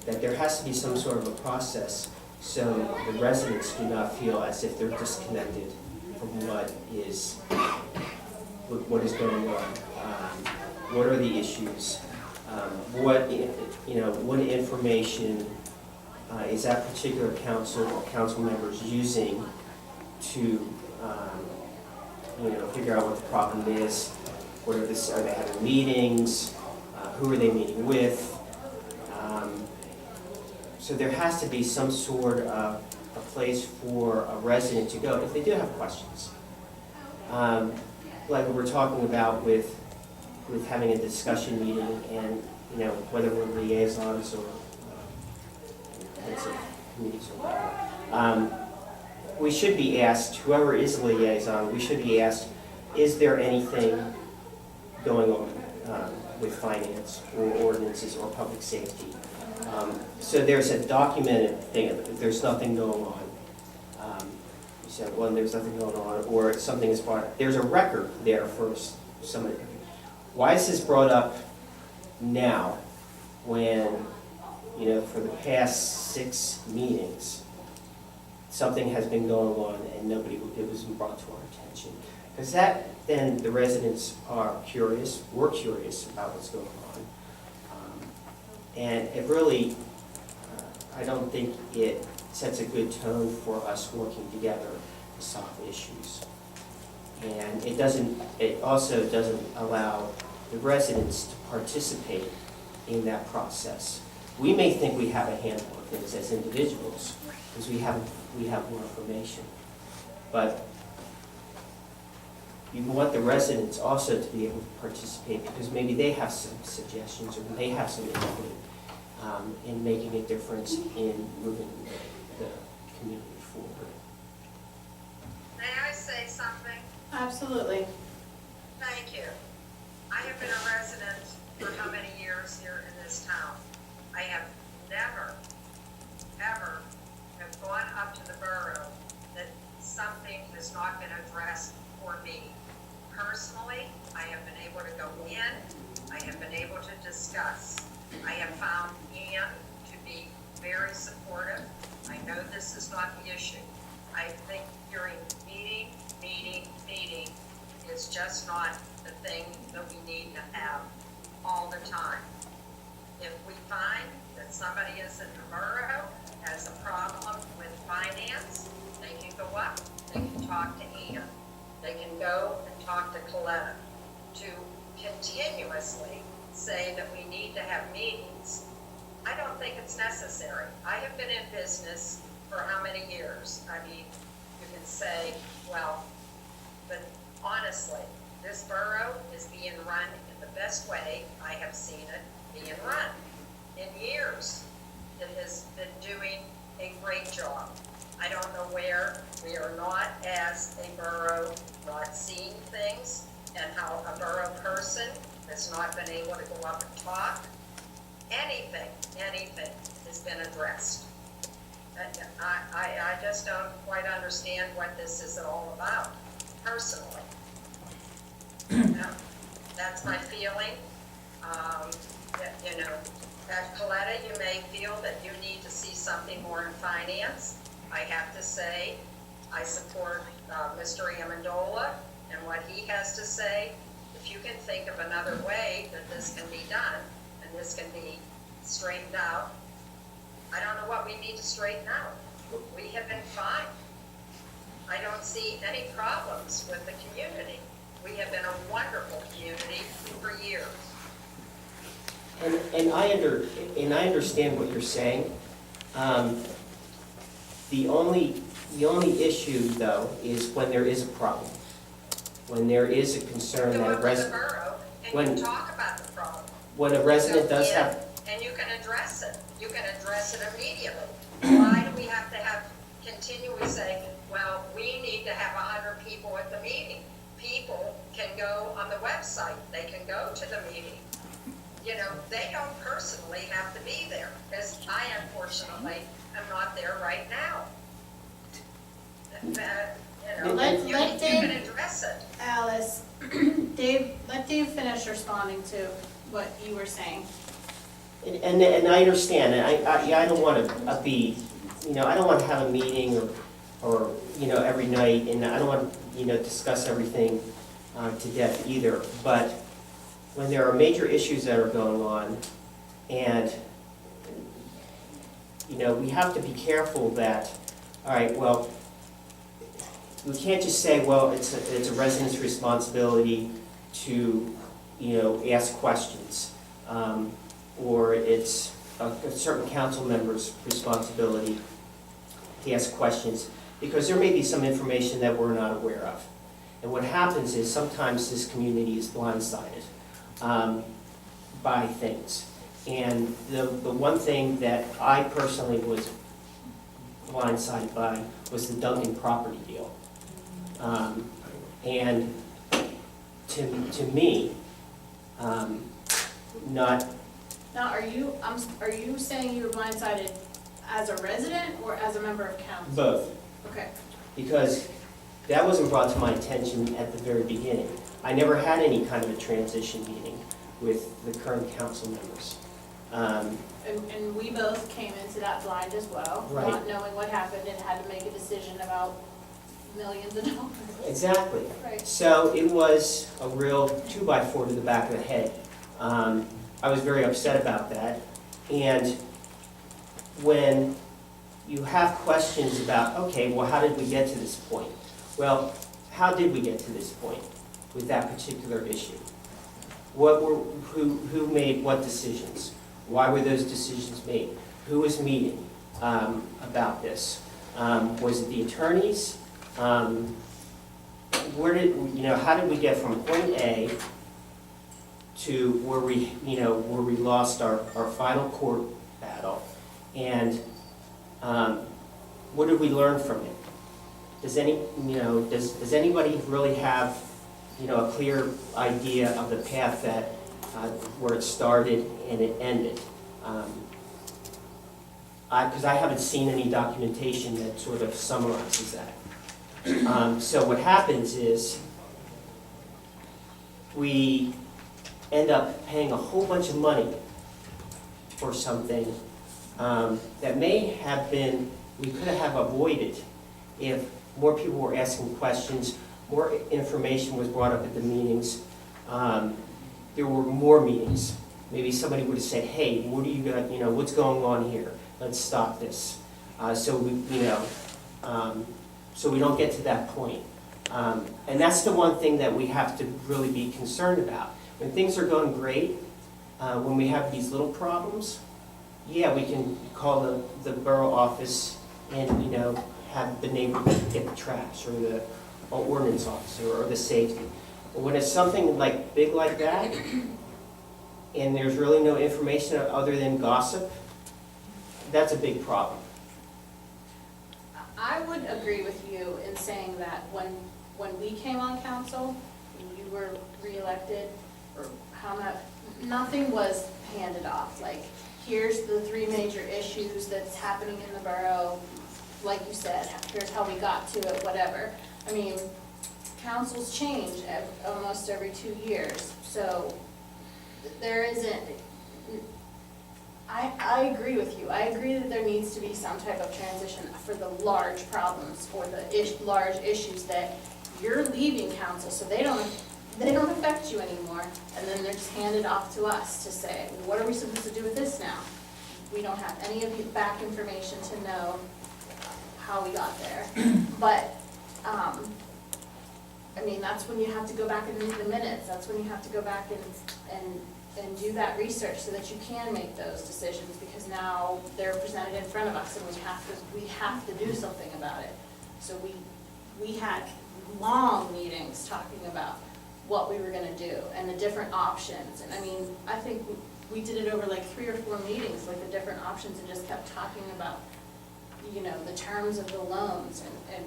that there has to be some sort of a process so the residents do not feel as if they're disconnected from what is going on. What are the issues? What information is that particular council or council members using to figure out what the problem is? Are they having meetings? Who are they meeting with? So there has to be some sort of a place for a resident to go if they do have questions. Like we're talking about with having a discussion meeting, and whether we're liaisons or heads of committees or whatever. We should be asked, whoever is a liaison, we should be asked, is there anything going on with finance or ordinances or public safety? So there's a documented thing, if there's nothing going on. You said, well, there's nothing going on, or something is brought up. There's a record there for somebody. Why is this brought up now when, for the past 6 meetings, something has been going on and it wasn't brought to our attention? Because then the residents are curious, we're curious about what's going on. And it really, I don't think it sets a good tone for us working together to solve issues. And it also doesn't allow the residents to participate in that process. We may think we have a handle of things as individuals because we have more information. But you want the residents also to be able to participate because maybe they have some suggestions or they have some input in making a difference in moving the community forward. May I say something? Absolutely. Thank you. I have been a resident for how many years here in this town? I have never, ever have gone up to the borough that something has not been addressed for me. Personally, I have been able to go in, I have been able to discuss. I have found Ian to be very supportive. I know this is not the issue. I think hearing meeting is just not the thing that we need to have all the time. If we find that somebody is in the borough has a problem with finance, they can go up, they can talk to Ian. They can go and talk to Coletta. To continuously say that we need to have meetings, I don't think it's necessary. I have been in business for how many years? I mean, you can say, well, but honestly, this borough is being run in the best way I have seen it being run. In years, it has been doing a great job. I don't know where we are not, as a borough, not seeing things, and how a borough person has not been able to go up and talk. Anything has been addressed. I just don't quite understand what this is all about, personally. That's my feeling. At Coletta, you may feel that you need to see something more in finance. I have to say, I support Mr. Amendola and what he has to say. If you can think of another way that this can be done and this can be straightened out, I don't know what we need to straighten out. we have been fine. I don't see any problems with the community. We have been a wonderful community for years. And I understand what you're saying. The only issue, though, is when there is a problem. When there is a concern Go that a up to the resident, borough and when- you talk about the problem. when a resident Go does in have, And you can address it. You can address it immediately. Why do we have to continually say, well, we need to have 100 people at the meeting? People can go on the website, they can go to the meeting. You know, they don't personally have to be there, because I unfortunately am not there right now. You know, Let you can Dave- address it. Alice, let Dave finish responding to what you were saying. and I understand, and I don't want to be, I don't want to have a meeting or, every night, and I don't want to, discuss everything to death either, but when there are major issues that are going on, and, we have to be careful that, all right, well, we can't just say, well, it's a resident's responsibility to, ask questions, or it's a certain council member's responsibility to ask questions, because there may be some information that we're not aware of. And what happens is sometimes this community is blindsided by things. And the one thing that I personally was blindsided by was the Duncan property deal. And to me, not, Now, are you saying you were blindsided as a resident or as a member of council? both, Okay. because that wasn't brought to my attention at the very beginning. I never had any kind of a transition meeting with the current council members. And we both came into that blind as well, Right. not knowing what happened and had to make a decision about millions of dollars. Exactly. Right. So it was a real 2x4 to the back of the head. I was very upset about that. And when you have questions about, okay, well, how did we get to this point? Well, how did we get to this point with that particular issue? Who made what decisions? Why were those decisions made? Who was meeting about this? Was it the attorneys? How did we get from point A to where we lost our final court battle? And what did we learn from it? Does anybody really have, a clear idea of the path that, where it started and it ended? Because I haven't seen any documentation that sort of summarizes that. So what happens is we end up paying a whole bunch of money for something that may have been, we could have avoided if more people were asking questions, more information was brought up at the meetings. There were more meetings. Maybe somebody would have said, hey, what do you got, what's going on here? Let's stop this. So we don't get to that point. And that's the one thing that we have to really be concerned about. When things are going great, when we have these little problems, yeah, we can call the borough office and, have the neighbor get the trash, or the ordinance officer, or the safety. But when it's something like big like that, and there's really no information other than gossip, that's a big problem. I would agree with you in saying that when we came on council, when you were reelected, or how much, nothing was handed off. Like, here's the 3 major issues that's happening in the borough. Like you said, here's how we got to it, whatever. I mean, councils change almost every 2 years, so there isn't, I agree with you. I agree that there needs to be some type of transition for the large problems or the large issues that you're leaving council, so they don't affect you anymore, and then they're just handed off to us to say, what are we supposed to do with this now? We don't have any of the back information to know how we got there. But, I mean, that's when you have to go back and read the minutes, that's when you have to go back and do that research so that you can make those decisions, because now they're presented in front of us and we have to do something about it. So we had long meetings talking about what we were gonna do and the different options. And I mean, I think we did it over like 3 or 4 meetings, like the different options, and just kept talking about, you know, the terms of the loans and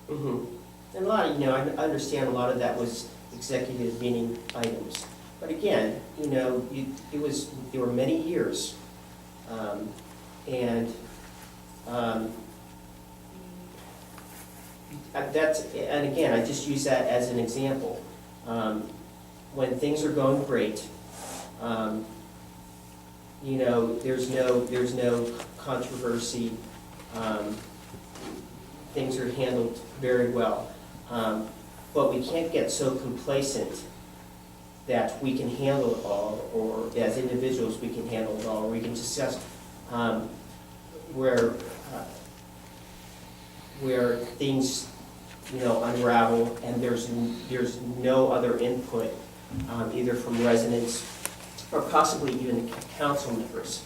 Mhm. And a lot of, you know, I understand a lot of that was executive meeting items. But again, you know, there were many years. And and again, I just use that as an example. When things are going great, you know, there's no controversy. Things are handled very well. But we can't get so complacent that we can handle it all, or as individuals, we can handle it all, or we can discuss where things, you know, unravel and there's no other input, either from residents or possibly even council members,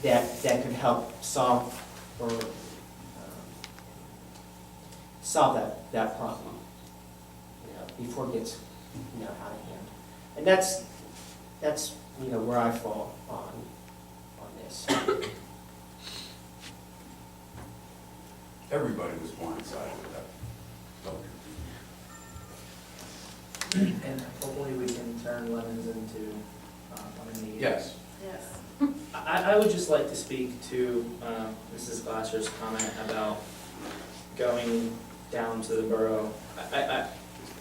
that could help solve that problem, you know, before it gets, you know, out of hand. And that's you know, where I fall on this. Everybody was blindsided with that. And hopefully we can turn lemons into lemonade. Yes. Yes. I would just like to speak to Mrs. Glasser's comment about going down to the borough.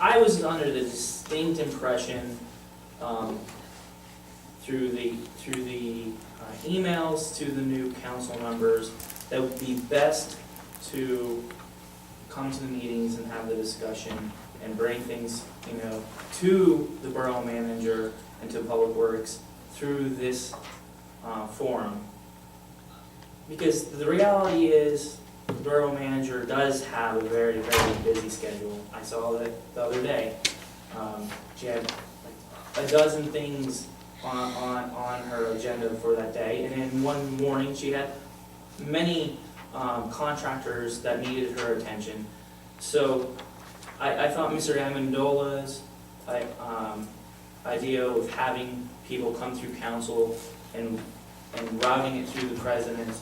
I was under the distinct impression through the emails to the new council members that it would be best to come to the meetings and have the discussion and bring things, you know, to the borough manager and to Public Works through this forum. Because the reality is, the borough manager does have a very, very busy schedule. I saw that the other day. She had like a dozen things on her agenda for that day, and in one morning she had many contractors that needed her attention. So I thought Mr. Amendola's idea of having people come through council and routing it through the president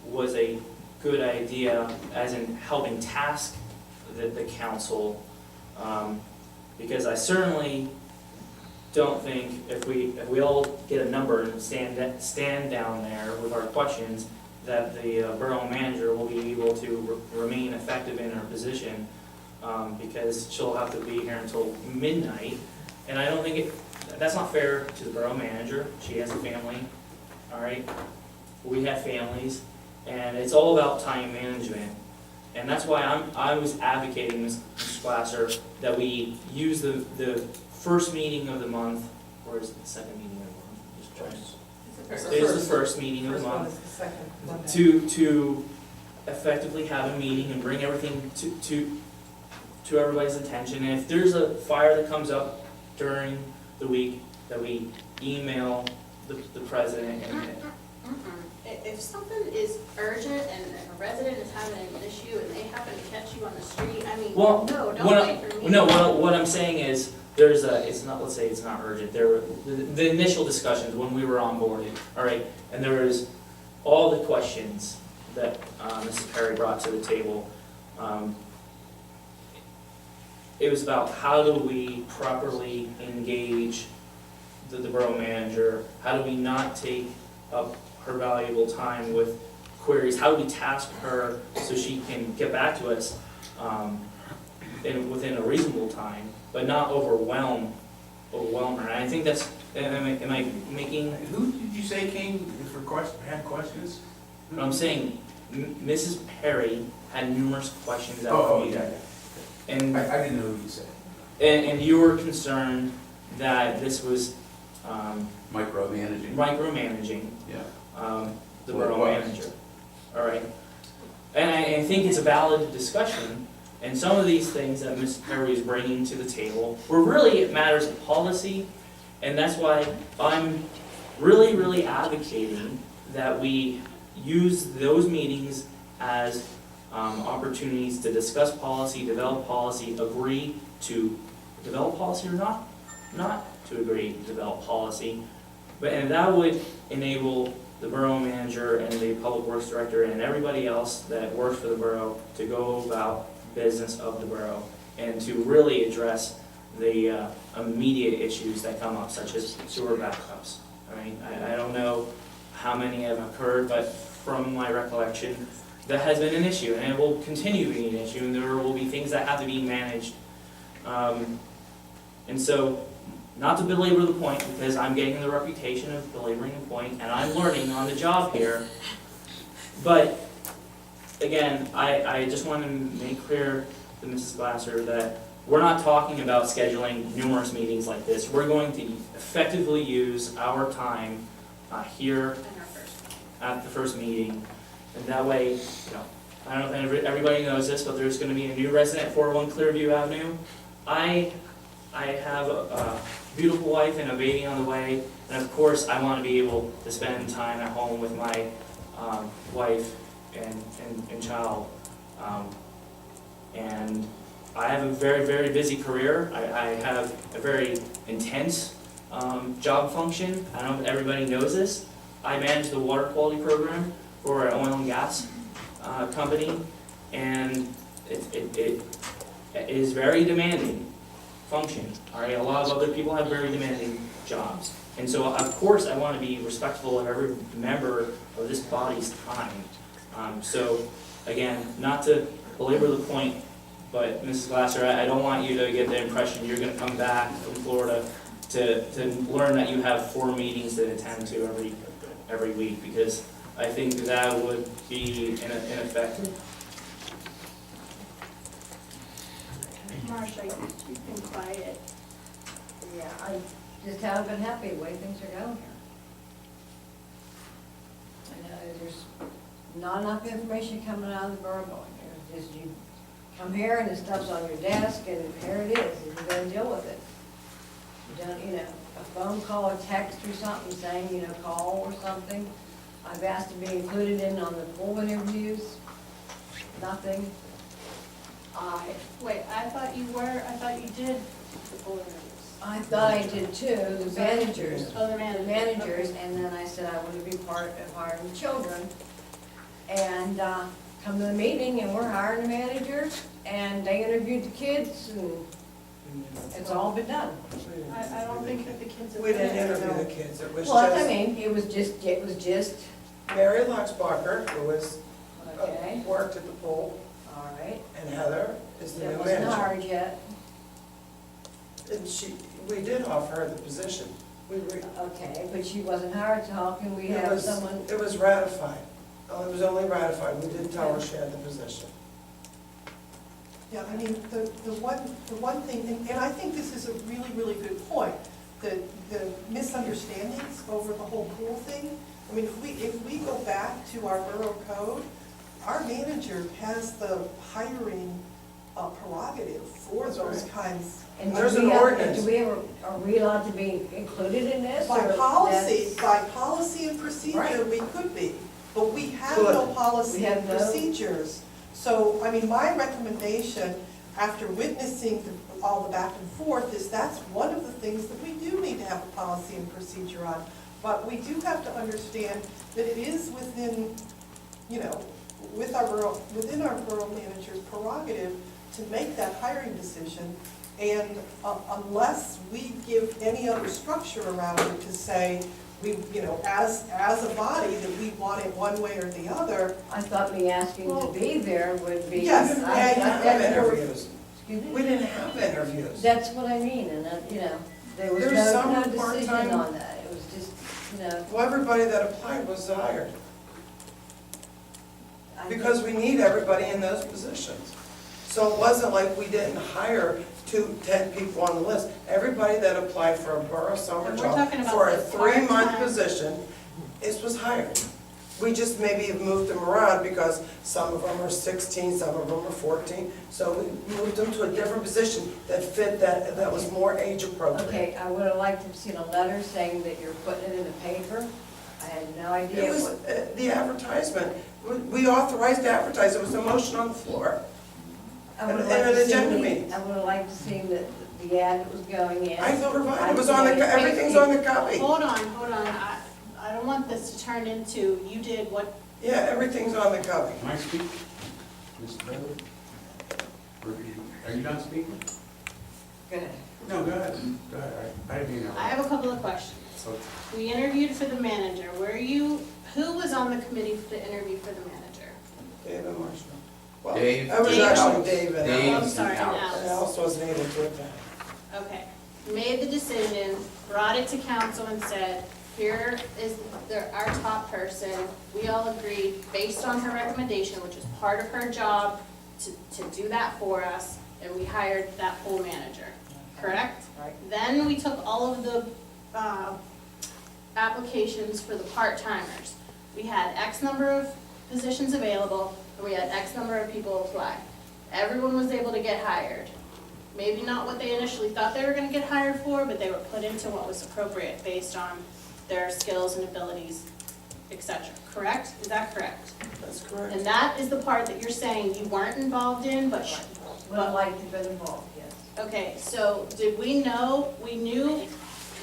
was a good idea, as in helping task the council, because I certainly don't think if we all get a number and stand down there with our questions, that the borough manager will be able to remain effective in her position, because she'll have to be here until midnight. And I don't think that's not fair to the borough manager. She has a family, all right? We have families, and it's all about time management. And that's why I was advocating, Ms. Glasser, that we use the first meeting of the month, or is it the second meeting of the month? Just trying. It is the first meeting of the month. First one is the second Monday. To effectively have a meeting and bring everything to everybody's attention. And if there's a fire that comes up during the week, that we email the president and If something is urgent and a resident is having an issue and they happen to catch you on the street, I mean, Well, no, don't wait for me. No, what I'm saying is, it's not, let's say it's not urgent, there were, the initial discussions when we were on board, all right, and there was all the questions that Mrs. Perry brought to the table. It was about how do we properly engage the borough manager, how do we not take up her valuable time with queries, how do we task her so she can get back to us within a reasonable time, but not overwhelm her. And I think that's, am I making, Who did you say came for had questions? I'm saying, Mrs. Perry had numerous questions out Oh, for you. yeah. And, I didn't know who you said. and you were concerned that this was Micromanaging. micromanaging. Yeah. the Well, it borough was. manager. All right? And I think it's a valid discussion, and some of these things that Ms. Perry is bringing to the table were really matters of policy, and that's why I'm really, really advocating that we use those meetings as opportunities to discuss policy, develop policy, agree to develop policy or not to agree to develop policy. And that would enable the borough manager and the public works director and everybody else that works for the borough to go about business of the borough and to really address the immediate issues that come up, such as sewer backups. Right? I don't know how many have occurred, but from my recollection, that has been an issue, and it will continue being an issue, and there will be things that have to be managed. And so, not to belabor the point, because I'm getting the reputation of belaboring the point, and I'm learning on the job here, but again, I just want to make clear to Mrs. Glasser that we're not talking about scheduling numerous meetings like this. We're going to effectively use our time here at the first meeting, and that way, I don't know if everybody knows this, but there's going to be a new resident at 401 Clearview Avenue. I have a beautiful wife and a baby on the way, and of course I want to be able to spend time at home with my wife and child. And I have a very, very busy career. I have a very intense job function. I don't know if everybody knows this. I manage the water quality program for an oil and gas company, and it is very demanding function. All right, a lot of other people have very demanding jobs, and so of course I want to be respectful of every member of this body's time. So again, not to belabor the point, but Mrs. Glasser, I don't want you to get the impression you're going to come back from Florida to learn that you have 4 meetings to attend to every week, because I think that would be ineffective. Marcia, you've been quiet. Yeah, I just haven't been happy the way things are going here. I know there's not enough information coming out of the borough going here. Just you come here and the stuff's on your desk and here it is, and you gotta deal with it. You don't, a phone call or text or something saying, call or something. I've asked to be included in on the full interviews, nothing. Wait, I thought you did the full interviews. I thought I did too, the managers. Oh, the The managers. managers, and then I said I want to be part of hiring children. And come to the meeting, and we're hiring a manager, and they interviewed the kids, and it's all been done. I don't think that the kids have. We didn't interview the kids, it was Well, I just mean, it was just, Mary Luxbacher, who was, okay, worked at the pool, all right. and Heather is the That new wasn't manager. hired yet, And we did offer her the position. okay, but she wasn't hired, so how can we It have was- someone? It was ratified. It was only ratified. We did tell her she had the position. Yeah, I mean, the one thing, and I think this is a really, really good point, the misunderstandings over the whole pool thing. I mean, if we go back to our borough code, our manager has the hiring prerogative for those kinds. And do There's we an have- ordinance. are we allowed to be included in this? By or policy, that's- by policy and procedure, Right. we could be, but we have Good. no policy We have and no- procedures. So, I mean, my recommendation, after witnessing all the back and forth, is that's one of the things that we do need to have a policy and procedure on. But we do have to understand that it is within, within our borough manager's prerogative to make that hiring decision. And unless we give any other structure around it to say, we, as a body, that we want it one way or the other. I thought me asking to be there would be. Yes, We didn't have interviews. Excuse me? We didn't have interviews. That's what I mean, and that, there was There's no some decision part-time- on that. It was just, Well, everybody that applied was hired, I because we need everybody in those positions. So it wasn't like we didn't hire 10 people on the list. Everybody that applied for a borough summer And we're job talking about for a the 3-month part-time. position, it was hired. We just maybe have moved them around because some of them are 16, some of them are 14. So we moved them to a different position that fit that was more age appropriate. Okay, I would have liked to have seen a letter saying that you're putting it in the paper. I had no idea It was what. the advertisement. We authorized to advertise. It was a motion on the floor. I would have and liked an to see agenda the- meeting. I would have liked to see that the ad that was going in. I thought it was on the, everything's on the copy. Hold on, I don't want this to turn into, you did what, Yeah, everything's on the copy. Can I speak? Mr. Bailey? Are you done speaking? Go ahead. No, go ahead. Go ahead. I didn't mean to. I have a couple of questions. We interviewed for the manager, who was on the committee to interview for the manager? Dave and Marshall. Well, Dave. I was Dave. actually Dave and Dave. Al. I'm sorry, and Alex. And Alex. Alice wasn't able to attend. Okay, made the decision, brought it to council and said, here is our top person. We all agreed, based on her recommendation, which was part of her job, to do that for us, and we hired that pool manager, correct? Right. Then we took all of the applications for the part-timers. We had X number of positions available, and we had X number of people apply. Everyone was able to get hired. Maybe not what they initially thought they were gonna get hired for, but they were put into what was appropriate based on their skills and abilities, etc. Correct? Is that correct? That's correct. And that is the part that you're saying you weren't involved in, but Would have liked to have been involved, yes. okay, so did we knew,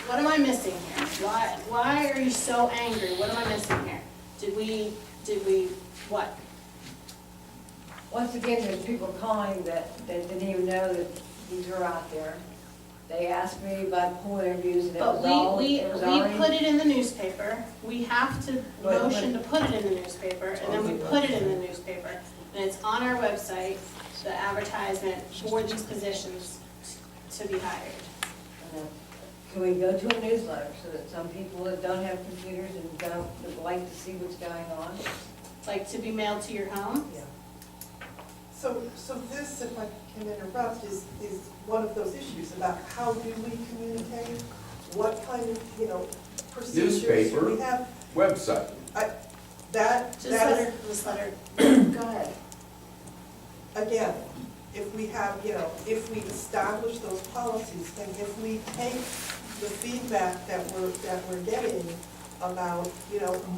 what am I missing here? Why are you so angry? What am I missing here? Did we, what? Once again, there's people calling that didn't even know that these were out there. They asked me about pool interviews and it But was all, we it was already. put it in the newspaper. We have to But- motion to put it in the newspaper, and then we put it in the newspaper. And it's on our website, the advertisement for these positions to be hired. Can we go to a newsletter so that some people that don't have computers and would like to see what's going on? Like to be mailed to your home? Yeah. So this, if I can interrupt, is one of those issues about how do we communicate? What kind of, procedures Newspaper. do we have? Website. That Just let her, Go ahead. again, if we have, if we establish those policies, and if we take the feedback that we're getting about,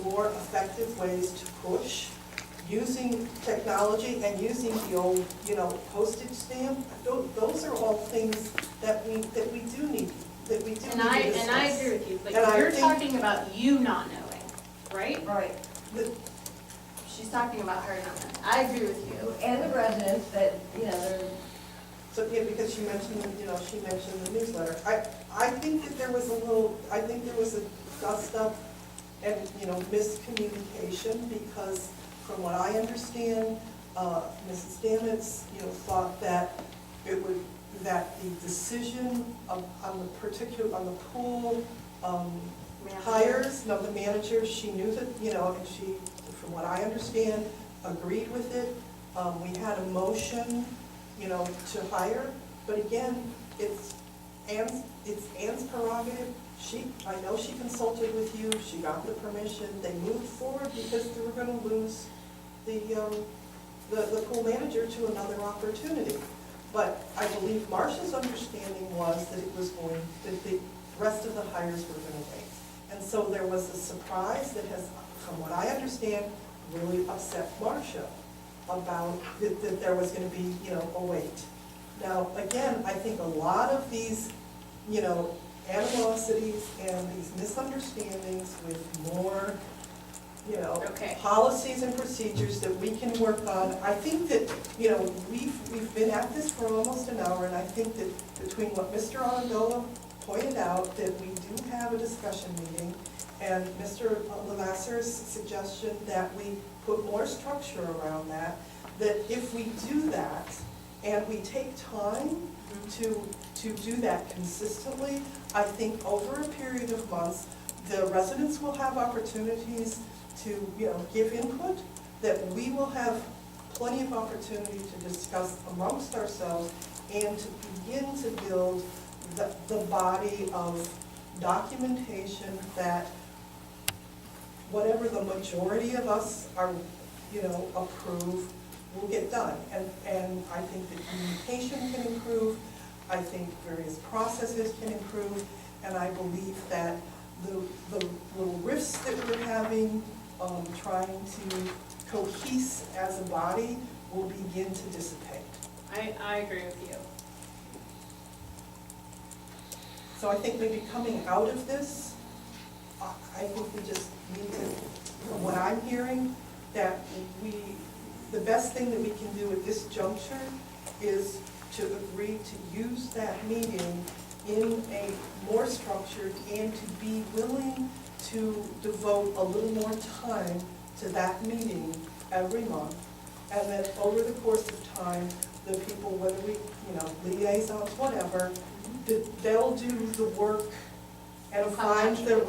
more effective ways to push, using technology and using the old, postage stamp, those are all things that we do need to discuss. and I agree with you, but And I you're think- talking about you not knowing, right? Right. She's talking about her not knowing. I agree with you. And the residents that, they're, So, yeah, because she mentioned, she mentioned the newsletter. I think that there was a dust up and, miscommunication, because from what I understand, Mrs. Stamets, thought that that the decision on the pool, hires, the manager, she knew that, and she, from what I understand, agreed with it. We had a motion, to hire, but again, it's Ann's prerogative. I know she consulted with you, she got the permission, they moved forward because they were gonna lose the pool manager to another opportunity. But I believe Marcia's understanding was that that the rest of the hires were gonna wait. And so there was a surprise that has, from what I understand, really upset Marcia about that there was gonna be, a wait. Now, again, I think a lot of these, animosities and these misunderstandings with more, Okay. policies and procedures that we can work on. I think that, we've been at this for almost an hour, and I think that between what Mr. Amendola pointed out, that we do have a discussion meeting, and Mr. Lavasser's suggestion that we put more structure around that if we do that, and we take time to do that consistently, I think over a period of months, the residents will have opportunities to, give input, that we will have plenty of opportunity to discuss amongst ourselves and to begin to build the body of documentation that whatever the majority of us are, approve, will get done. And I think that communication can improve, I think various processes can improve, and I believe that the little rifts that we're having, trying to cohese as a body, will begin to dissipate. I agree with you. So I think maybe coming out of this, I think we just need to, from what I'm hearing, that the best thing that we can do at this juncture is to agree to use that meeting in a more structured and to be willing to devote a little more time to that meeting every month. And that over the course of time, the people, whether we, liaisons, whatever, they'll do the work and find the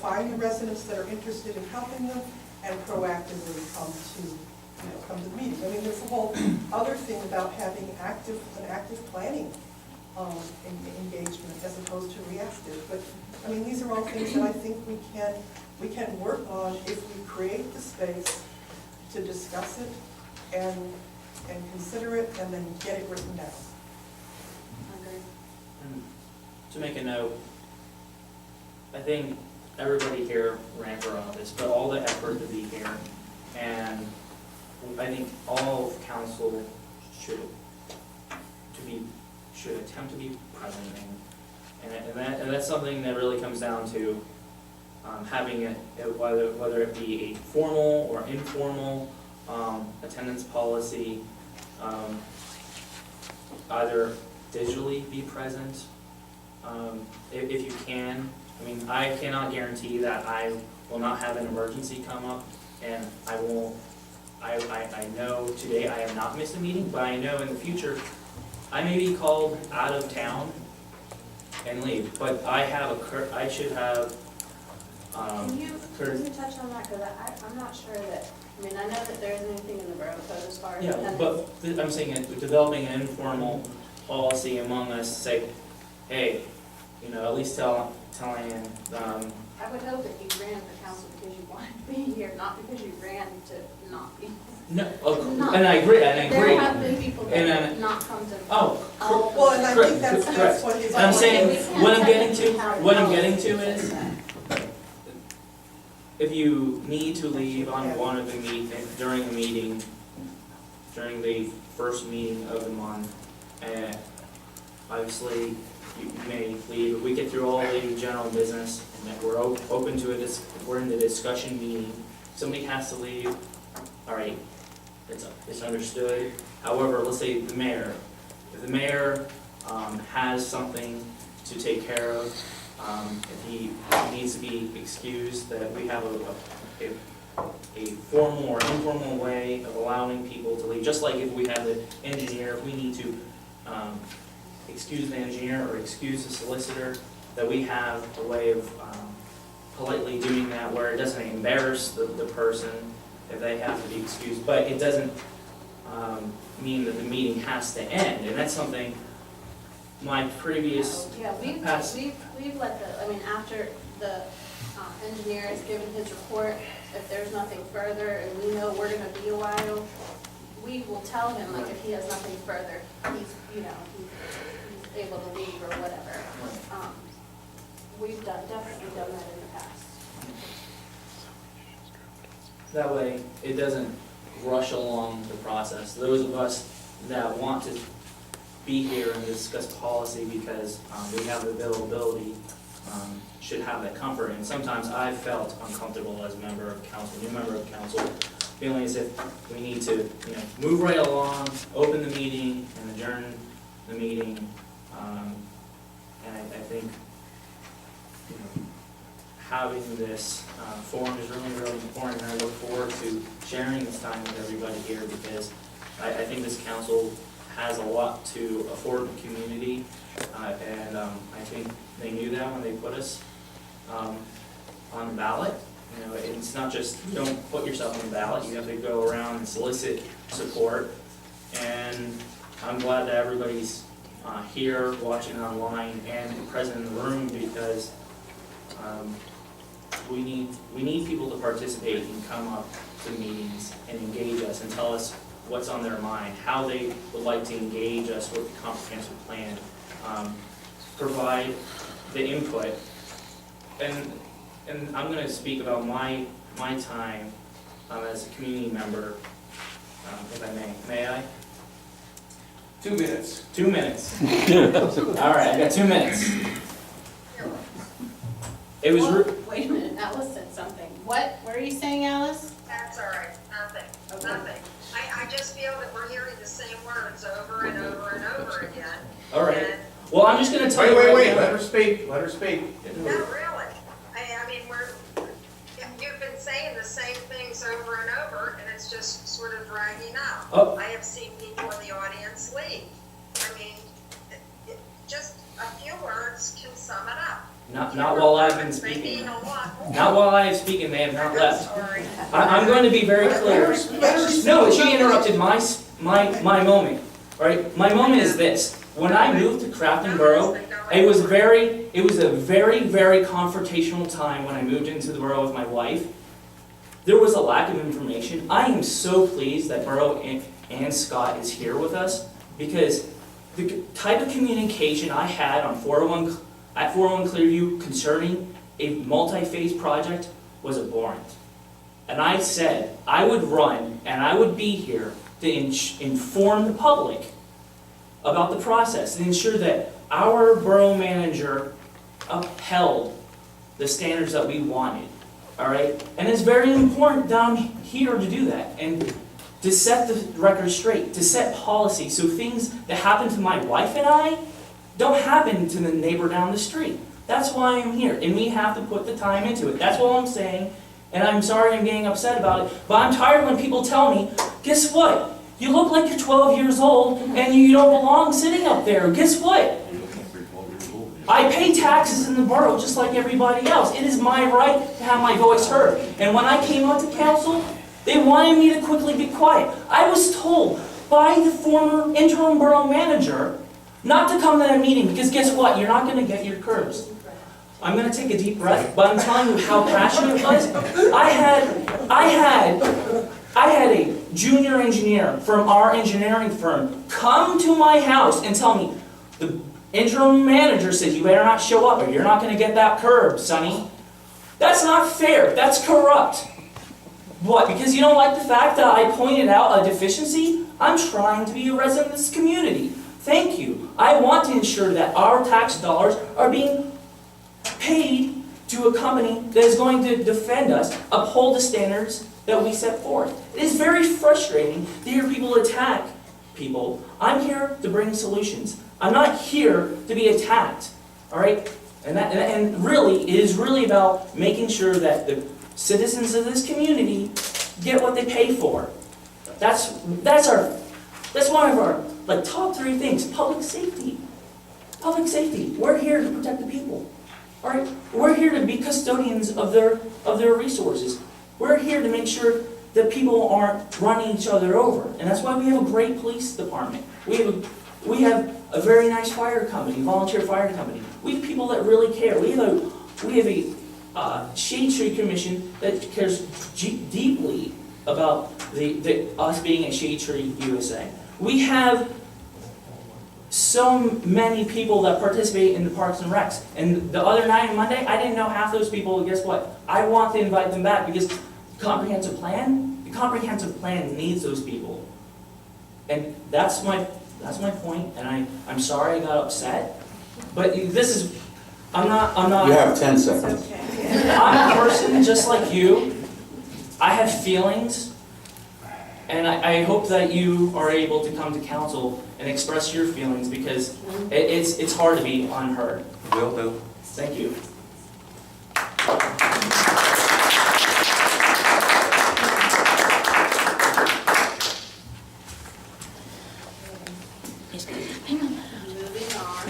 find the residents that are interested in helping them and proactively come to the meeting. I mean, there's a whole other thing about having an active planning engagement as opposed to reactive. But, I mean, these are all things that I think we can work on if we create the space to discuss it and consider it and then get it written down. And to make a note, I think everybody here ran for office, but all the effort to be here, and I think all of council should attempt to be present, and that's something that really comes down to having it, whether it be a formal or informal attendance policy, either digitally be present, if you can. I mean, I cannot guarantee that I will not have an emergency come up, and I know today I have not missed a meeting, but I know in the future I may be called out of town and leave, but I should have, Can you touch on that, because I'm not sure that, I mean, I know that there isn't anything in the borough code as far as yeah, attendance. but I'm saying developing an informal policy among us, say, hey, at least telling, I would hope that you ran for council because you wanted to be here, not because you ran to not be. no, No. and I agree, There have been people that And, have not come to. oh, Well, and I think Correct, that's what his. I'm saying, We can't what I'm getting to, technically what I'm have getting policies to is, that. if you need to leave on one of the during the meeting, during the first meeting of the month, obviously, you may leave. If we get through all the general business, and that we're open to it, we're in the discussion meeting, somebody has to leave, all right, it's understood. However, let's say the mayor, if the mayor has something to take care of, if he needs to be excused, that we have a formal or informal way of allowing people to leave. Just like if we have the engineer, if we need to excuse the engineer or excuse the solicitor, that we have a way of politely doing that where it doesn't embarrass the person if they have to be excused. But it doesn't mean that the meeting has to end, and that's something my previous Yeah, past. we've let after the engineer has given his report, if there's nothing further and we know we're gonna be a while, we will tell him, like, if he has nothing further, he's able to leave or whatever. We've definitely done that in the past. That way, it doesn't rush along the process. Those of us that want to be here and discuss policy because we have the availability should have that comfort. And sometimes I've felt uncomfortable as a member of council, new member of council, feeling as if we need to, move right along, open the meeting and adjourn the meeting. And I think, having this forum is really, really important, and I look forward to sharing this time with everybody here because I think this council has a lot to afford the community, and I think they knew that when they put us on the ballot. It's not just, you don't put yourself on the ballot, you have to go around and solicit support, and I'm glad that everybody's here, watching online, and present in the room because we need people to participate and come up to meetings and engage us and tell us what's on their mind, how they would like to engage us with the comprehensive plan, provide the input. And I'm gonna speak about my time as a community member, if I may. May I? 2 minutes. 2 minutes. All right, I got 2 minutes. It was, Wait a minute, Alice said something. What were you saying, Alice? That's all right, nothing, Okay. nothing. I just feel that we're hearing the same words over and over and over again. all right. And Well, I'm just gonna tell you. Wait, right now- let her speak, let her speak. no, really. I mean, you've been saying the same things over and over, and it's just sort of dragging out. Oh. I have seen people in the audience leave. I mean, just a few words can sum it up. Not while I've been They speaking. mean a lot. Not while I have speaking, they have not I'm left. sorry. I'm going to be very clear. No, she interrupted my moment, all right? My moment is this. When I moved to Crafton Borough, it was a very, very confrontational time when I moved into the borough with my wife. There was a lack of information. I am so pleased that Borough and Scott is here with us, because the type of communication I had on 401 Clearview concerning a multi-phase project was abhorrent. And I said I would run and I would be here to inform the public about the process and ensure that our borough manager upheld the standards that we wanted, all right? And it's very important down here to do that and to set the record straight, to set policy so things that happen to my wife and I don't happen to the neighbor down the street. That's why I'm here, and we have to put the time into it. That's all I'm saying, and I'm sorry I'm getting upset about it, but I'm tired when people tell me, guess what? You look like you're 12 years old, and you don't belong sitting up there. Guess what? I pay taxes in the borough just like everybody else. It is my right to have my voice heard. And when I came up to council, they wanted me to quickly be quiet. I was told by the former interim borough manager not to come to that meeting, because guess what? You're not going to get your curbs. I'm going to take a deep breath, but I'm telling you how passionate it was. I had a junior engineer from our engineering firm come to my house and tell me, the interim manager said, you better not show up or you're not going to get that curb, Sonny. That's not fair. That's corrupt. What, because you don't like the fact that I pointed out a deficiency? I'm trying to be a resident of this community. Thank you. I want to ensure that our tax dollars are being paid to a company that is going to defend us, uphold the standards that we set forth. It is very frustrating to hear people attack people. I'm here to bring solutions. I'm not here to be attacked, all right? And really, it is really about making sure that the citizens of this community get what they pay for. That's one of our top 3 things. Public safety. Public safety. We're here to protect the people. All right? We're here to be custodians of their resources. We're here to make sure that people aren't running each other over. And that's why we have a great police department. We have a very nice fire company, volunteer fire company. We have people that really care. We have a Shade Tree Commission that cares deeply about us being at Shade Tree USA. We have so many people that participate in the Parks and Recs. And the other night on Monday, I didn't know half those people. Guess what? I want to invite them back because the comprehensive plan needs those people. And that's my point. And I'm sorry I got upset. But I'm not. You have 10 seconds. I'm a person just like you. I have feelings. And I hope that you are able to come to council and express your feelings, because it's hard to be unheard. Will do. Thank you. Moving on.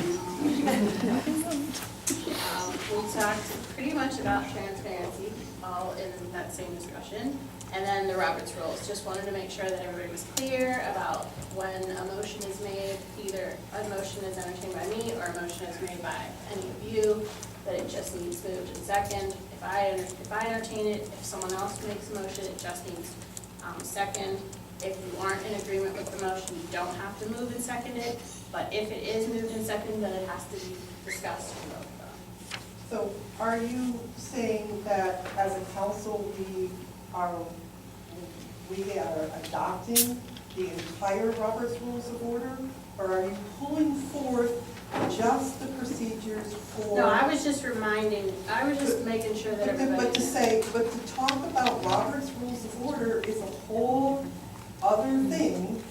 We talked pretty much about transparency, all in that same discussion. And then the Roberts rules. Just wanted to make sure that everybody was clear about when a motion is made, either a motion is entertained by me or a motion is made by any of you, that it just needs moved and second. if I entertain it, if someone else makes a motion, it just needs, second. If you aren't in agreement with the motion, you don't have to move and second it, but if it is moved and seconded, then it has to be discussed and voted on. So are you saying that as a council, we are adopting the entire Robert's Rules of Order? Or are you pulling forth just the procedures for? No, I was just making sure that everybody. But to talk about Robert's Rules of Order is a whole other thing,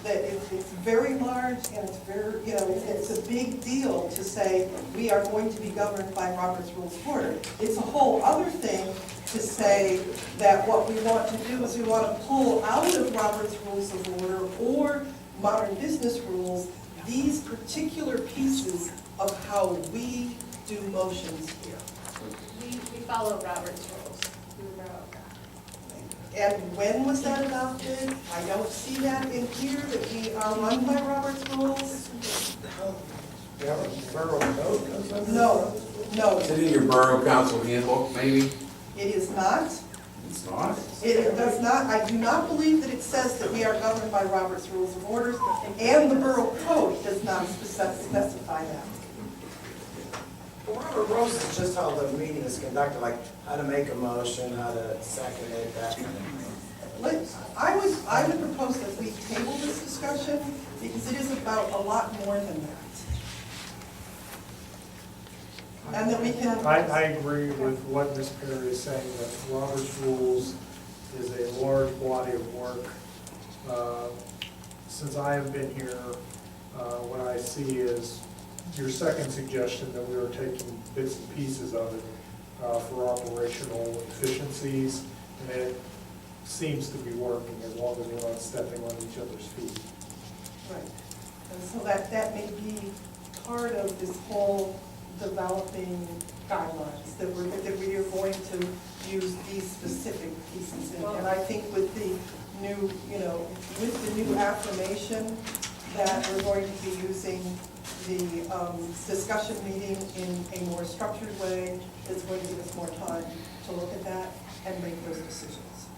that it's very large and it's very, it's a big deal to say, we are going to be governed by Robert's Rules of Order. It's a whole other thing to say that what we want to do is we want to pull out of Robert's Rules of Order or modern business rules these particular pieces of how we do motions here. We follow Robert's rules. And when was that adopted? I don't see that in here, that we are run by Robert's rules. Yeah, borough code does that? No, no, Is it in your borough council handbook, maybe? it is not. It's not? It does not, I do not believe that it says that we are governed by Robert's Rules of Orders, and the Borough Code does not specify that. Robert Rules is just how the meeting is conducted, like how to make a motion, how to second it, that kind of thing. I would propose that we table this discussion, because it is about a lot more than that. And that we can. I agree with what Ms. Perry is saying, that Robert's Rules is a large body of work. Since I have been here, what I see is your second suggestion that we are taking bits and pieces of it for operational efficiencies, and it seems to be working as long as we're not stepping on each other's feet. Right, and so that may be part of this whole developing guidelines, that we are going to use these specific pieces in. And I think with the new, with the new affirmation, that we're going to be using the discussion meeting in a more structured way, that's going to give us more time to look at that and make those decisions.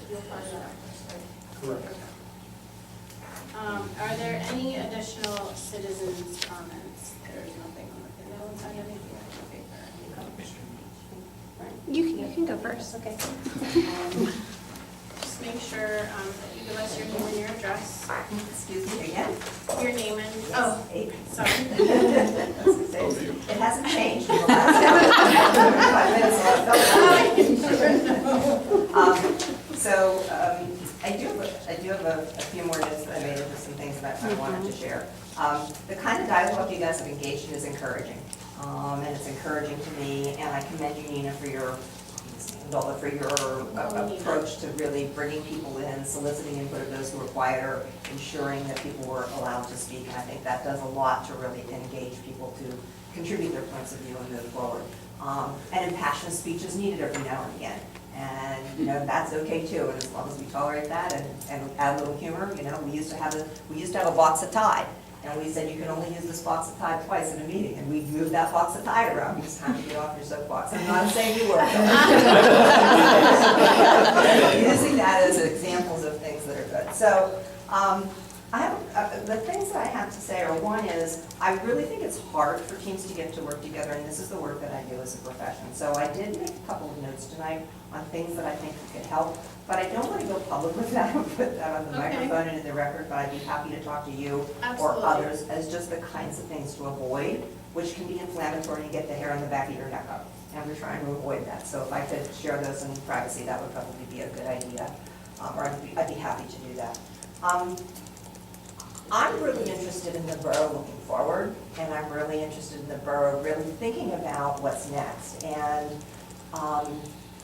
You'll find that out. Correct. Are there any additional citizens' comments? There's nothing on the, no one's had anything on the paper. You can go first. Okay. Just make sure that you give us your name and your address, Excuse me again? your name and, sorry. It hasn't changed in the last 5 minutes. So I do have a few more notes that I made into some things that I wanted to share. The kind of dialogue you guys have engaged in is encouraging, and it's encouraging to me, and I commend you, Nina, for your approach to really bringing people in, soliciting input of those who are quieter, ensuring that people were allowed to speak, and I think that does a lot to really engage people to contribute their points of view and move forward. And impassioned speech is needed every now and again. And, that's okay too, and as long as we tolerate that and add a little humor, we used to have a box of Tide. And we said you can only use this box of Tide twice in a meeting, and we moved that box of Tide around. It's time to get off your soapbox. I'm not saying you were. Using that as examples of things that are good. So, I have, the things that I have to say are, one is, I really think it's hard for teams to get to work together, and this is the work that I do as a profession. So I did make a couple of notes tonight on things that I think could help, but I don't want to go public with that and put that on the microphone and in the record, but I'd be happy to talk to you or others as just the kinds of things to avoid, which can be inflammatory and get the hair on the back of your neck up. And we're trying to avoid that. So if I could share those in privacy, that would probably be a good idea, or I'd be happy to do that. I'm really interested in the borough looking forward, and I'm really interested in the borough really thinking about what's next. And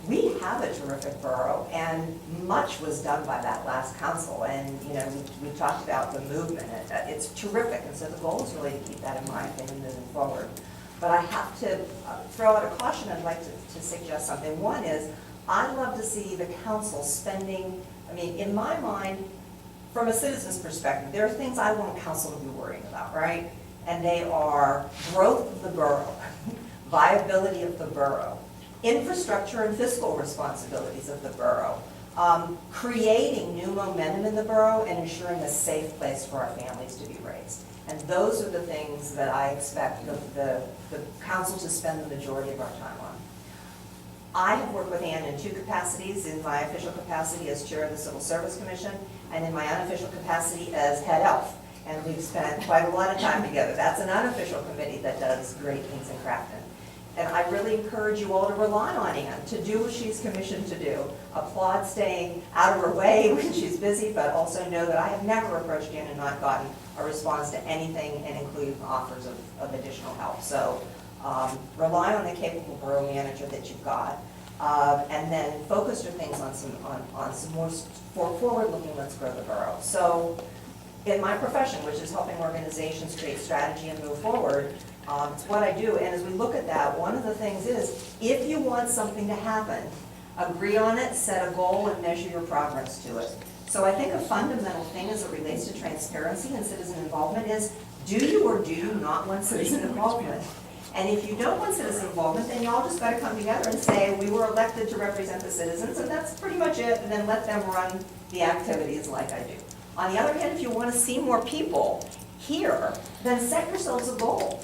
we have a terrific borough, and much was done by that last council. And we talked about the movement. It's terrific, and so the goal is really to keep that in mind and moving forward. But I have to throw out a caution. I'd like to suggest something. One is, I'd love to see the council spending, in my mind, from a citizen's perspective, there are things I want council to be worrying about, right? And they are growth of the borough, viability of the borough, infrastructure and fiscal responsibilities of the borough, creating new momentum in the borough and ensuring a safe place for our families to be raised. And those are the things that I expect the council to spend the majority of our time on. I have worked with Ann in 2 capacities, in my official capacity as chair of the Civil Service Commission, and in my unofficial capacity as head elf. And we've spent quite a lot of time together. That's an unofficial committee that does great things in Crafton. And I really encourage you all to rely on Ann to do what she's commissioned to do. Applaud staying out of her way when she's busy, but also know that I have never approached Ann and not gotten a response to anything, and including offers of additional help. So rely on the capable borough manager that you've got, and then focus your things on some more forward-looking, let's grow the borough. So in my profession, which is helping organizations create strategy and move forward, it's what I do. And as we look at that, one of the things is, if you want something to happen, agree on it, set a goal, and measure your progress to it. So I think a fundamental thing as it relates to transparency and citizen involvement is, do you or do you not want citizen involvement? And if you don't want citizen involvement, then y'all just gotta come together and say, we were elected to represent the citizens, and that's pretty much it, and then let them run the activities like I do. On the other hand, if you wanna see more people here, then set yourselves a goal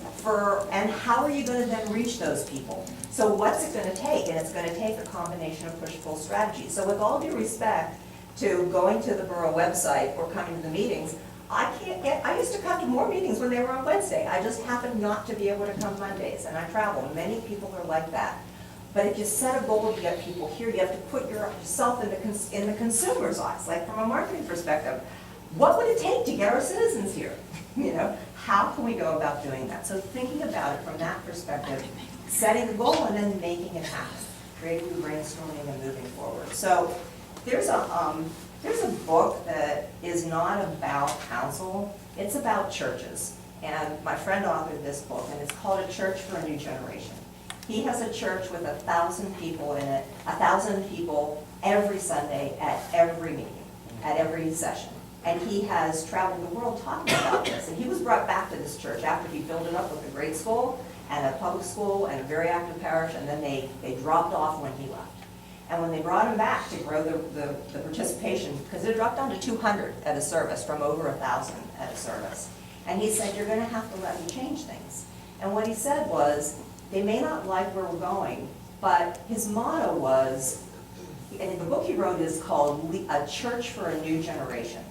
and how are you gonna then reach those people? So what's it gonna take? And it's gonna take a combination of push-pull strategies. So with all due respect to going to the borough website or coming to the meetings, I used to come to more meetings when they were on Wednesday. I just happened not to be able to come Mondays, and I travel. Many people are like that. But if you set a goal to get people here, you have to put yourself in the consumer's eyes, like from a marketing perspective. What would it take to get our citizens here? You know, how can we go about doing that? So thinking about it from that perspective, setting the goal and then making it happen, creatively brainstorming and moving forward. So there's a book that is not about council, it's about churches. And my friend authored this book, and it's called A Church for a New Generation. He has a church with 1,000 people in it, 1,000 people every Sunday at every meeting, at every session. And he has traveled the world talking about this. And he was brought back to this church after he filled it up with a grade school and a public school and a very active parish, and then they dropped off when he left. And when they brought him back to grow the participation, because it dropped down to 200 at a service from over 1,000 at a service. And he said, you're gonna have to let me change things. And what he said was, they may not like where we're going, but his motto was, and the book he wrote is called A Church for a New Generation.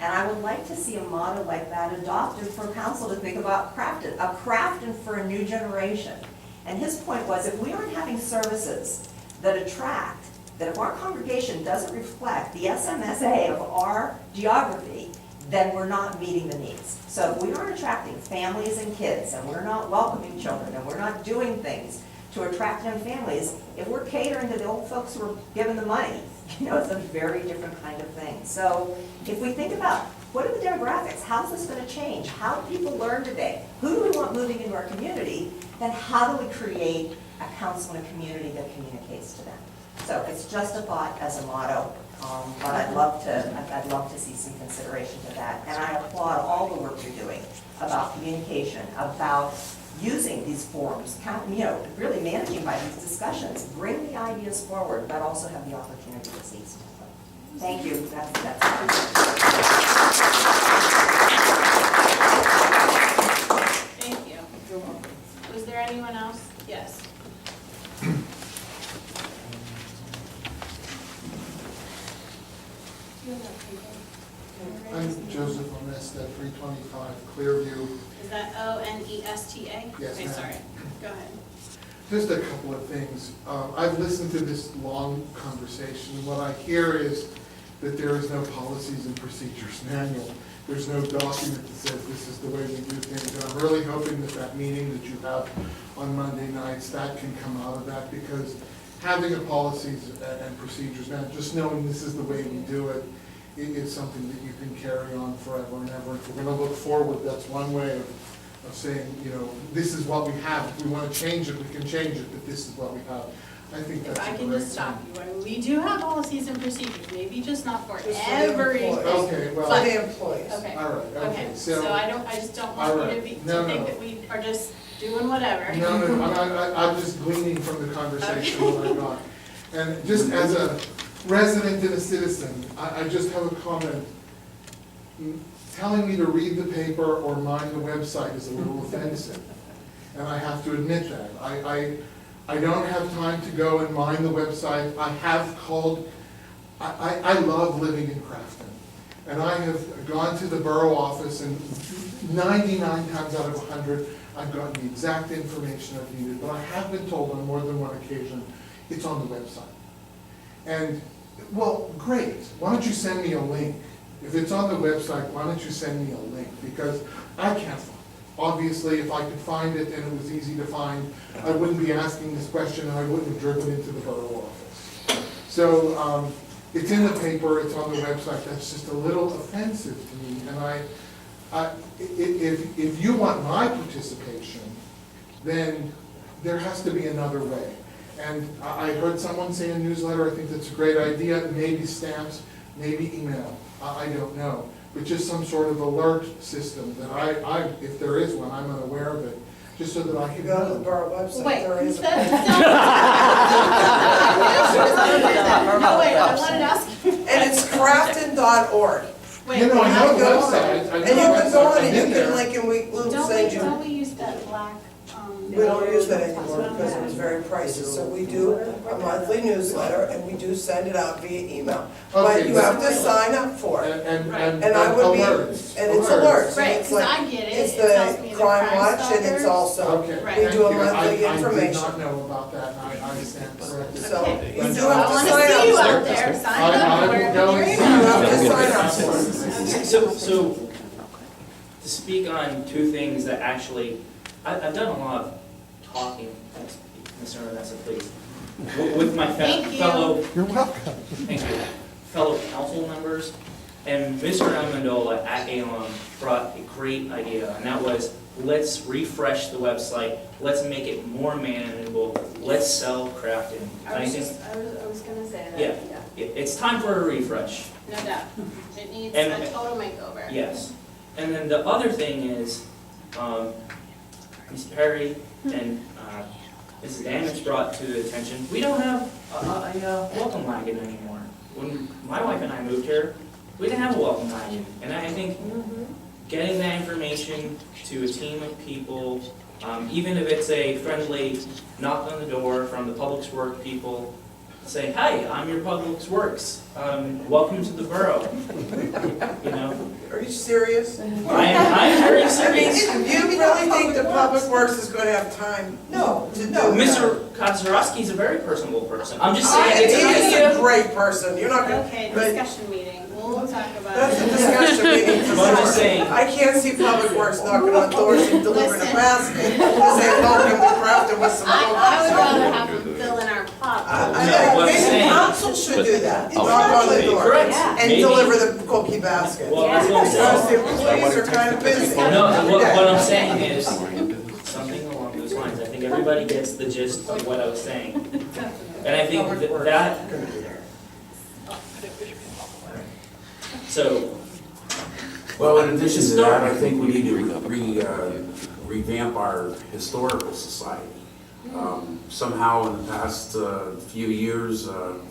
And I would like to see a motto like that adopted for council to think about crafted for a new generation. And his point was, if we aren't having services that attract, that if our congregation doesn't reflect the SMSA of our geography, then we're not meeting the needs. So if we aren't attracting families and kids, and we're not welcoming children, and we're not doing things to attract young families, if we're catering to the old folks who are given the money, you know, it's a very different kind of thing. So if we think about, what are the demographics? How's this going to change? How do people learn today? Who do we want moving into our community? Then how do we create a council and a community that communicates to them? So it's just a thought as a motto, but I'd love to see some consideration to that. And I applaud all the work you're doing about communication, about using these forums, you know, really managing by these discussions, bring the ideas forward, but also have the opportunity to seize them. Thank you. That's Thank you. Was there anyone else? Yes. I'm Joseph Onesta, 325 Clearview. Is that O-N-E-S-T-A? Yes, Okay, ma'am. sorry. Go ahead. Just a couple of things. I've listened to this long conversation. What I hear is that there is no policies and procedures manual. There's no document that says this is the way we do things. And I'm really hoping that that meeting that you have on Monday nights, that can come out of that, because having a policies and procedures, now just knowing this is the way we do it, it's something that you can carry on forever and ever. If we're going to look forward, that's one way of saying, you know, this is what we have. If we want to change it, we can change it, but this is what we have. I think If that's I a can great just stop thing. you, I mean, we do have policies and procedures, maybe just not for Just for the every. employees. Okay, For well, the employees. Okay, all right, okay, okay, so I just don't want you to Alright. be, No, to think no. that we are just doing whatever. no, I'm just gleaning from the conversation that I got. And just as a resident and a citizen, I just have a comment. Telling me to read the paper or mind the website is a little offensive. And I have to admit that. I don't have time to go and mind the website. I have called, I love living in Crafton. And I have gone to the borough office and 99 times out of 100, I've gotten the exact information I've needed. But I have been told on more than one occasion, it's on the website. And, well, great, why don't you send me a link? If it's on the website, why don't you send me a link? Because I can't find it. Obviously, if I could find it and it was easy to find, I wouldn't be asking this question and I wouldn't have driven into the borough office. So, it's in the paper, it's on the website, that's just a little offensive to me. And if you want my participation, then there has to be another way. And I heard someone say in a newsletter, I think that's a great idea, maybe stamps, maybe email, I don't know. But just some sort of alert system that if there is one, I'm unaware of it, just so that I You can go to the know. borough website, Wait, there is. No, wait, I wanted to ask you. And it's crafton.org. Wait, You know, I know the go on website, I know And you the can go website, on I've and you been can there. link and we'll send you. Don't we use that black, We don't use that anymore because it was very pricey, so we do a monthly newsletter and we do send it out via email. But Okay, you but- have to sign up for it. And And I would be, alerts. and it's alerts, right, and it's because like, I get it, it's it tells me the the crime Crime watch and it's Stoppers. also, Okay, Right. we thank do a you. monthly I did information. not know about that, and I stand corrected. So Okay. you do So I have to wanna sign see you up out for it. there, sign I up will for it. go and There you see You go. have to sign up for it. So, to speak on two things that actually, I've done a lot of talking, Mr. Vanessa, please, with my Thank you. fellow, You're welcome. thank you, fellow council members, and Mr. Amendola at ALM brought a great idea, and that was, let's refresh the website, let's make it more manageable, let's sell Crafton. I was gonna say that, Yeah. yeah. It's time for a refresh. No doubt. It needs And- a total makeover. Yes. And then the other thing is, Ms. Perry and Mrs. Damage brought to the attention, we don't have a welcome wagon anymore. When my wife and I moved here, we didn't have a welcome wagon. And I think getting that information to a team of people, even if it's a friendly knock on the door from the Public Works people, say, hi, I'm your Public Works, welcome to the borough. You know, Are you serious? I'm very I mean, serious. you really think the Public Works is gonna have time to do that? Mr. Kozarowski is a very personable person. I'm just He saying, it's an is a idea. great person, you're not gonna, Okay, but discussion meeting, we'll talk about that's a it. discussion meeting for But I'm just sure. saying, I can't see Public Works knocking on doors and delivering a Listen. basket, and saying, welcome to Crafton with some I would rather cookies. have them fill in our pot. I No, what I'm maybe saying- council should do that, knock on the door correct, and maybe. deliver the cookie basket. Well, that's what I'm Because saying. the employees are kind of busy. No, what I'm saying is, something along those lines. I think everybody gets the gist of what I was saying. And I think that, so, Well, in addition to that, I think we need to revamp our historical society. Somehow in the past few years,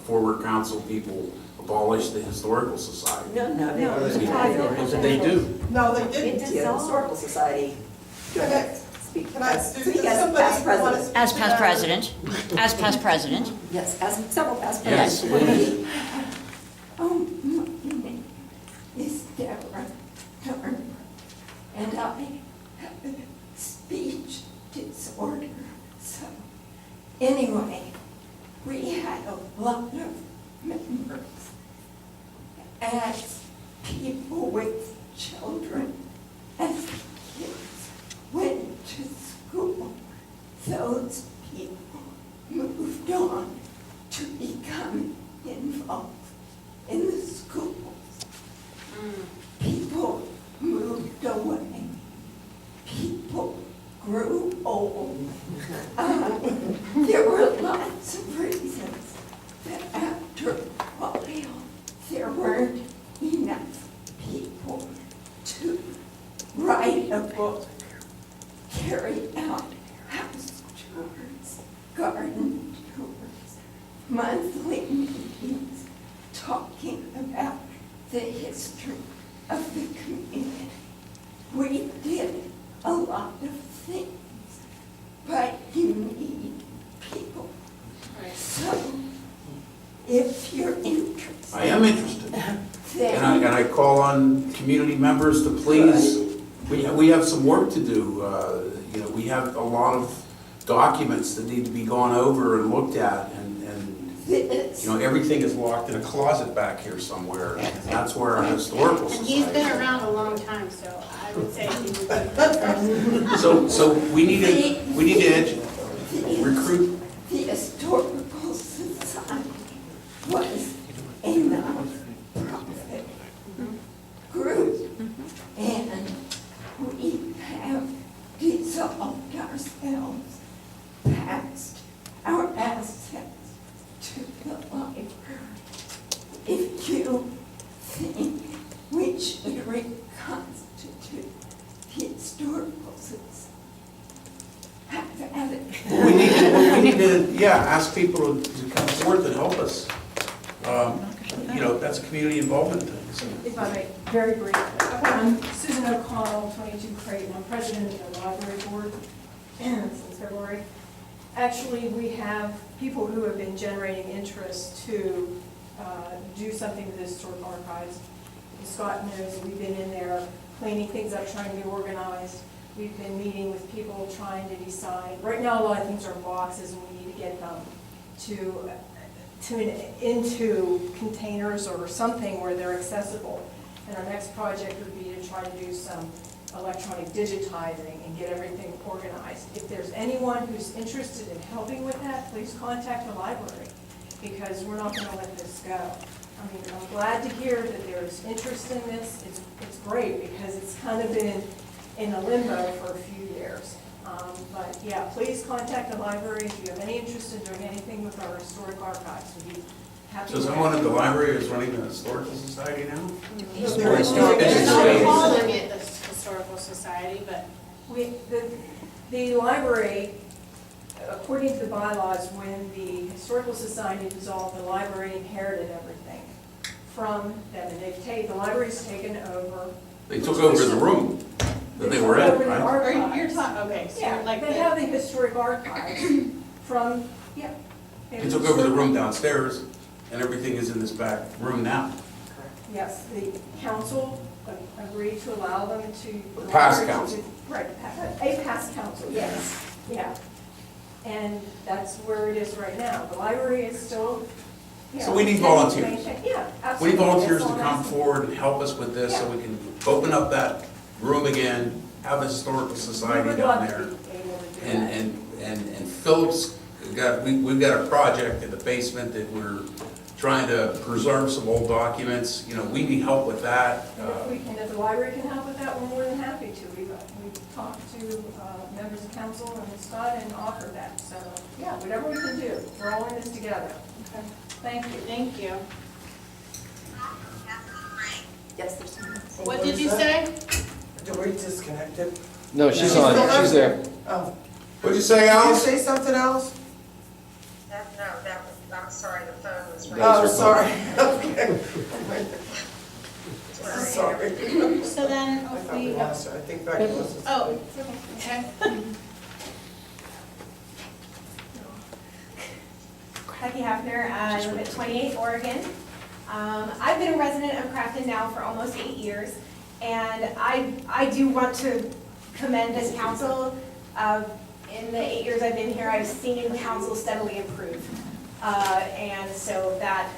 forward council people abolished the historical society. No, What did they do? No, they It didn't. did the historical society. Can I- Speak Can I, as, does speak as somebody past want president. to? As past president, as past president. Yes, as several past Yes, presidents. My name is Deborah Turner, and I have a speech disorder. So, anyway, we had a lot of members as people with children and kids went to school. Those people moved on to become involved in the schools. People moved away. People grew too old. There were lots of reasons that after a while, there weren't enough people to write a book, carry out house tours, garden tours, monthly meetings, talking about the history of the community. We did a lot of things, but you need people. So, if you're interested. I am interested. Then And I call on community members to please, we have some work to do. You know, we have a lot of documents that need to be gone over and looked at, and this, you know, everything is locked in a closet back here somewhere. And that's where our historical And society. he's been around a long time, so I would say he would be first. So we need to recruit. the Historical Society was a non-profit group, and we have dissolved ourselves past our assets to the library. If you think we should reconstitute the Historical Society, have at it. We need to, yeah, ask people to come forth and help us. You know, that's a community involvement thing. So. If I may, very briefly. I'm Susan O'Connell, 22 Creighton. I'm president of the library board since February. Actually, we have people who have been generating interest to do something with the historic archives. Scott knows we've been in there cleaning things up, trying to be organized. We've been meeting with people trying to decide. Right now, a lot of things are in boxes, and we need to get them into containers or something where they're accessible. And our next project would be to try to do some electronic digitizing and get everything organized. If there's anyone who's interested in helping with that, please contact the library, because we're not going to let this go. I mean, I'm glad to hear that there's interest in this. It's great, because it's kind of been in a limbo for a few years. But yeah, please contact the library if you have any interest in doing anything with our historic archives. We'd be happy So to someone help. at the library is running the historical society now? They're not calling it the Historical Society, but The library, according to the bylaws, when the Historical Society dissolved, the library inherited everything from them. And the library's taken over. They took over the room that they were in, Over the right? archives. you're talking, okay, so Yeah, you're like they have the historic archives from, yeah. They took over the room downstairs, and everything is in this back room now. Yes, the council agreed to allow them to. The past council. Right, a past council, yes, yeah. And that's where it is right now. The library is still, you know. So we need volunteers. Yeah, We absolutely. need volunteers That's to all I'm come asking. forward and help us with this, so we can open up that room again, have a historical society We would down love to there. be able to do that. And Philip's we've got a project in the basement that we're trying to preserve some old documents. You know, we need help with that. If the library can help with that, we're more than happy to. We've talked to members of council and Scott and offered that. So, yeah, whatever we can do, we're all in this together. Okay. Thank you. thank you. Yes, there's some. What did you say? Did we disconnect it? No, she's on, she's there. Oh. What'd you say, Did you Alice? say something else? I'm sorry, the phone was ringing. Oh, sorry. Okay. Sorry. So then, I if thought we we, lost her. I think Becky was. oh, okay. Becky Hefner, I live at 28 Oregon. I've been a resident of Crafton now for almost 8 years, and I do want to commend this council. In the 8 years I've been here, I've seen council steadily improve, and so that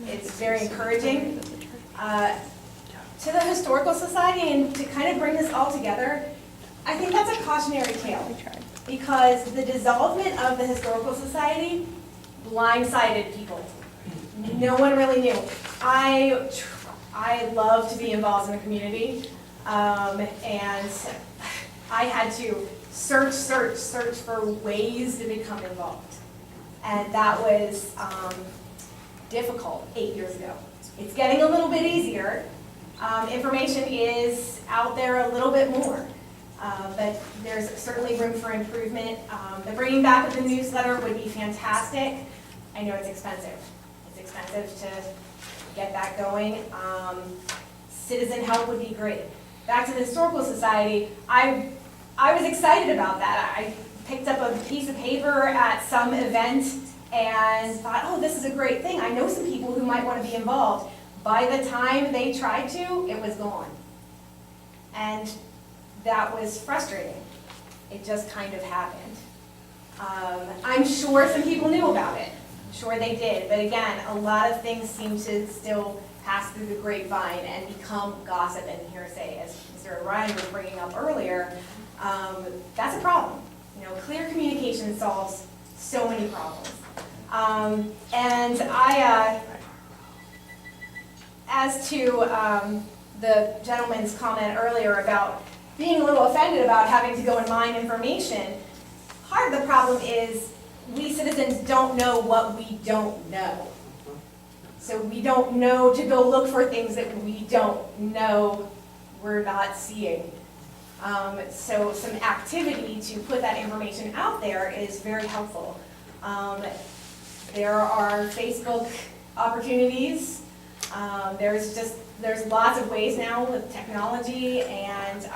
it's very encouraging. To the Historical Society, and to kind of bring this all together, I think that's a cautionary tale, because the dissolvement of the Historical Society blindsided people. No one really knew. I love to be involved in the community, and I had to search for ways to become involved. And that was difficult 8 years ago. It's getting a little bit easier. Information is out there a little bit more, but there's certainly room for improvement. The bringing back of the newsletter would be fantastic. I know it's expensive. It's expensive to get that going. Citizen help would be great. Back to the Historical Society, I was excited about that. I picked up a piece of paper at some event and thought, oh, this is a great thing. I know some people who might want to be involved. By the time they tried to, it was gone. And that was frustrating. It just kind of happened. I'm sure some people knew about it. I'm sure they did. But again, a lot of things seem to still pass through the grapevine and become gossip and hearsay, as Mr. Ryan was bringing up earlier. That's a problem. You know, clear communication solves so many problems. And as to the gentleman's comment earlier about being a little offended about having to go and mine information, part of the problem is we citizens don't know what we don't know. So we don't know to go look for things that we don't know we're not seeing. So some activity to put that information out there is very helpful. There are Facebook opportunities. There's lots of ways now with technology, and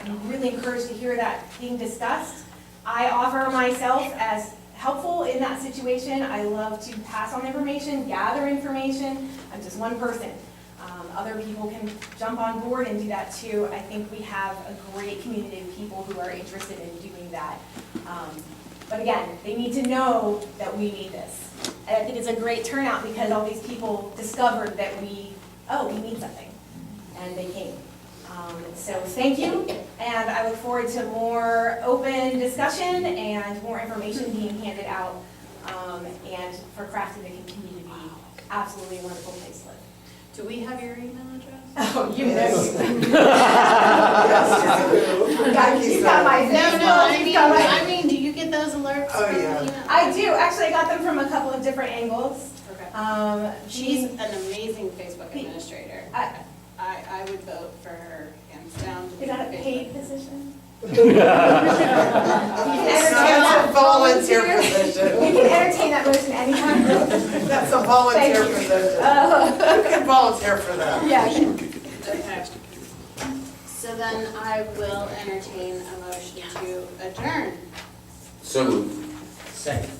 I'm really encouraged to hear that being discussed. I offer myself as helpful in that situation. I love to pass on information, gather information. I'm just one person. Other people can jump on board and do that too. I think we have a great community of people who are interested in doing that. But again, they need to know that we need this. And I think it's a great turnout because all these people discovered that we need something, and they came. So thank you, and I look forward to more open discussion and more information being handed out, and for Crafton to continue to be absolutely a wonderful place to live. Do we have your email address? Oh, you Yes. know. You've got my Facebook. I mean, do you get those alerts? Oh, from yeah. email? I do, actually, I got them from a couple of different angles. Okay. She's an amazing Facebook administrator. I would vote for her hands down. Is that a paid position? It's a volunteer position. You can entertain that motion anytime. That's a volunteer Thank you. position. You can volunteer for that. Yeah. Okay. So then I will entertain a motion to adjourn. So moved. Second.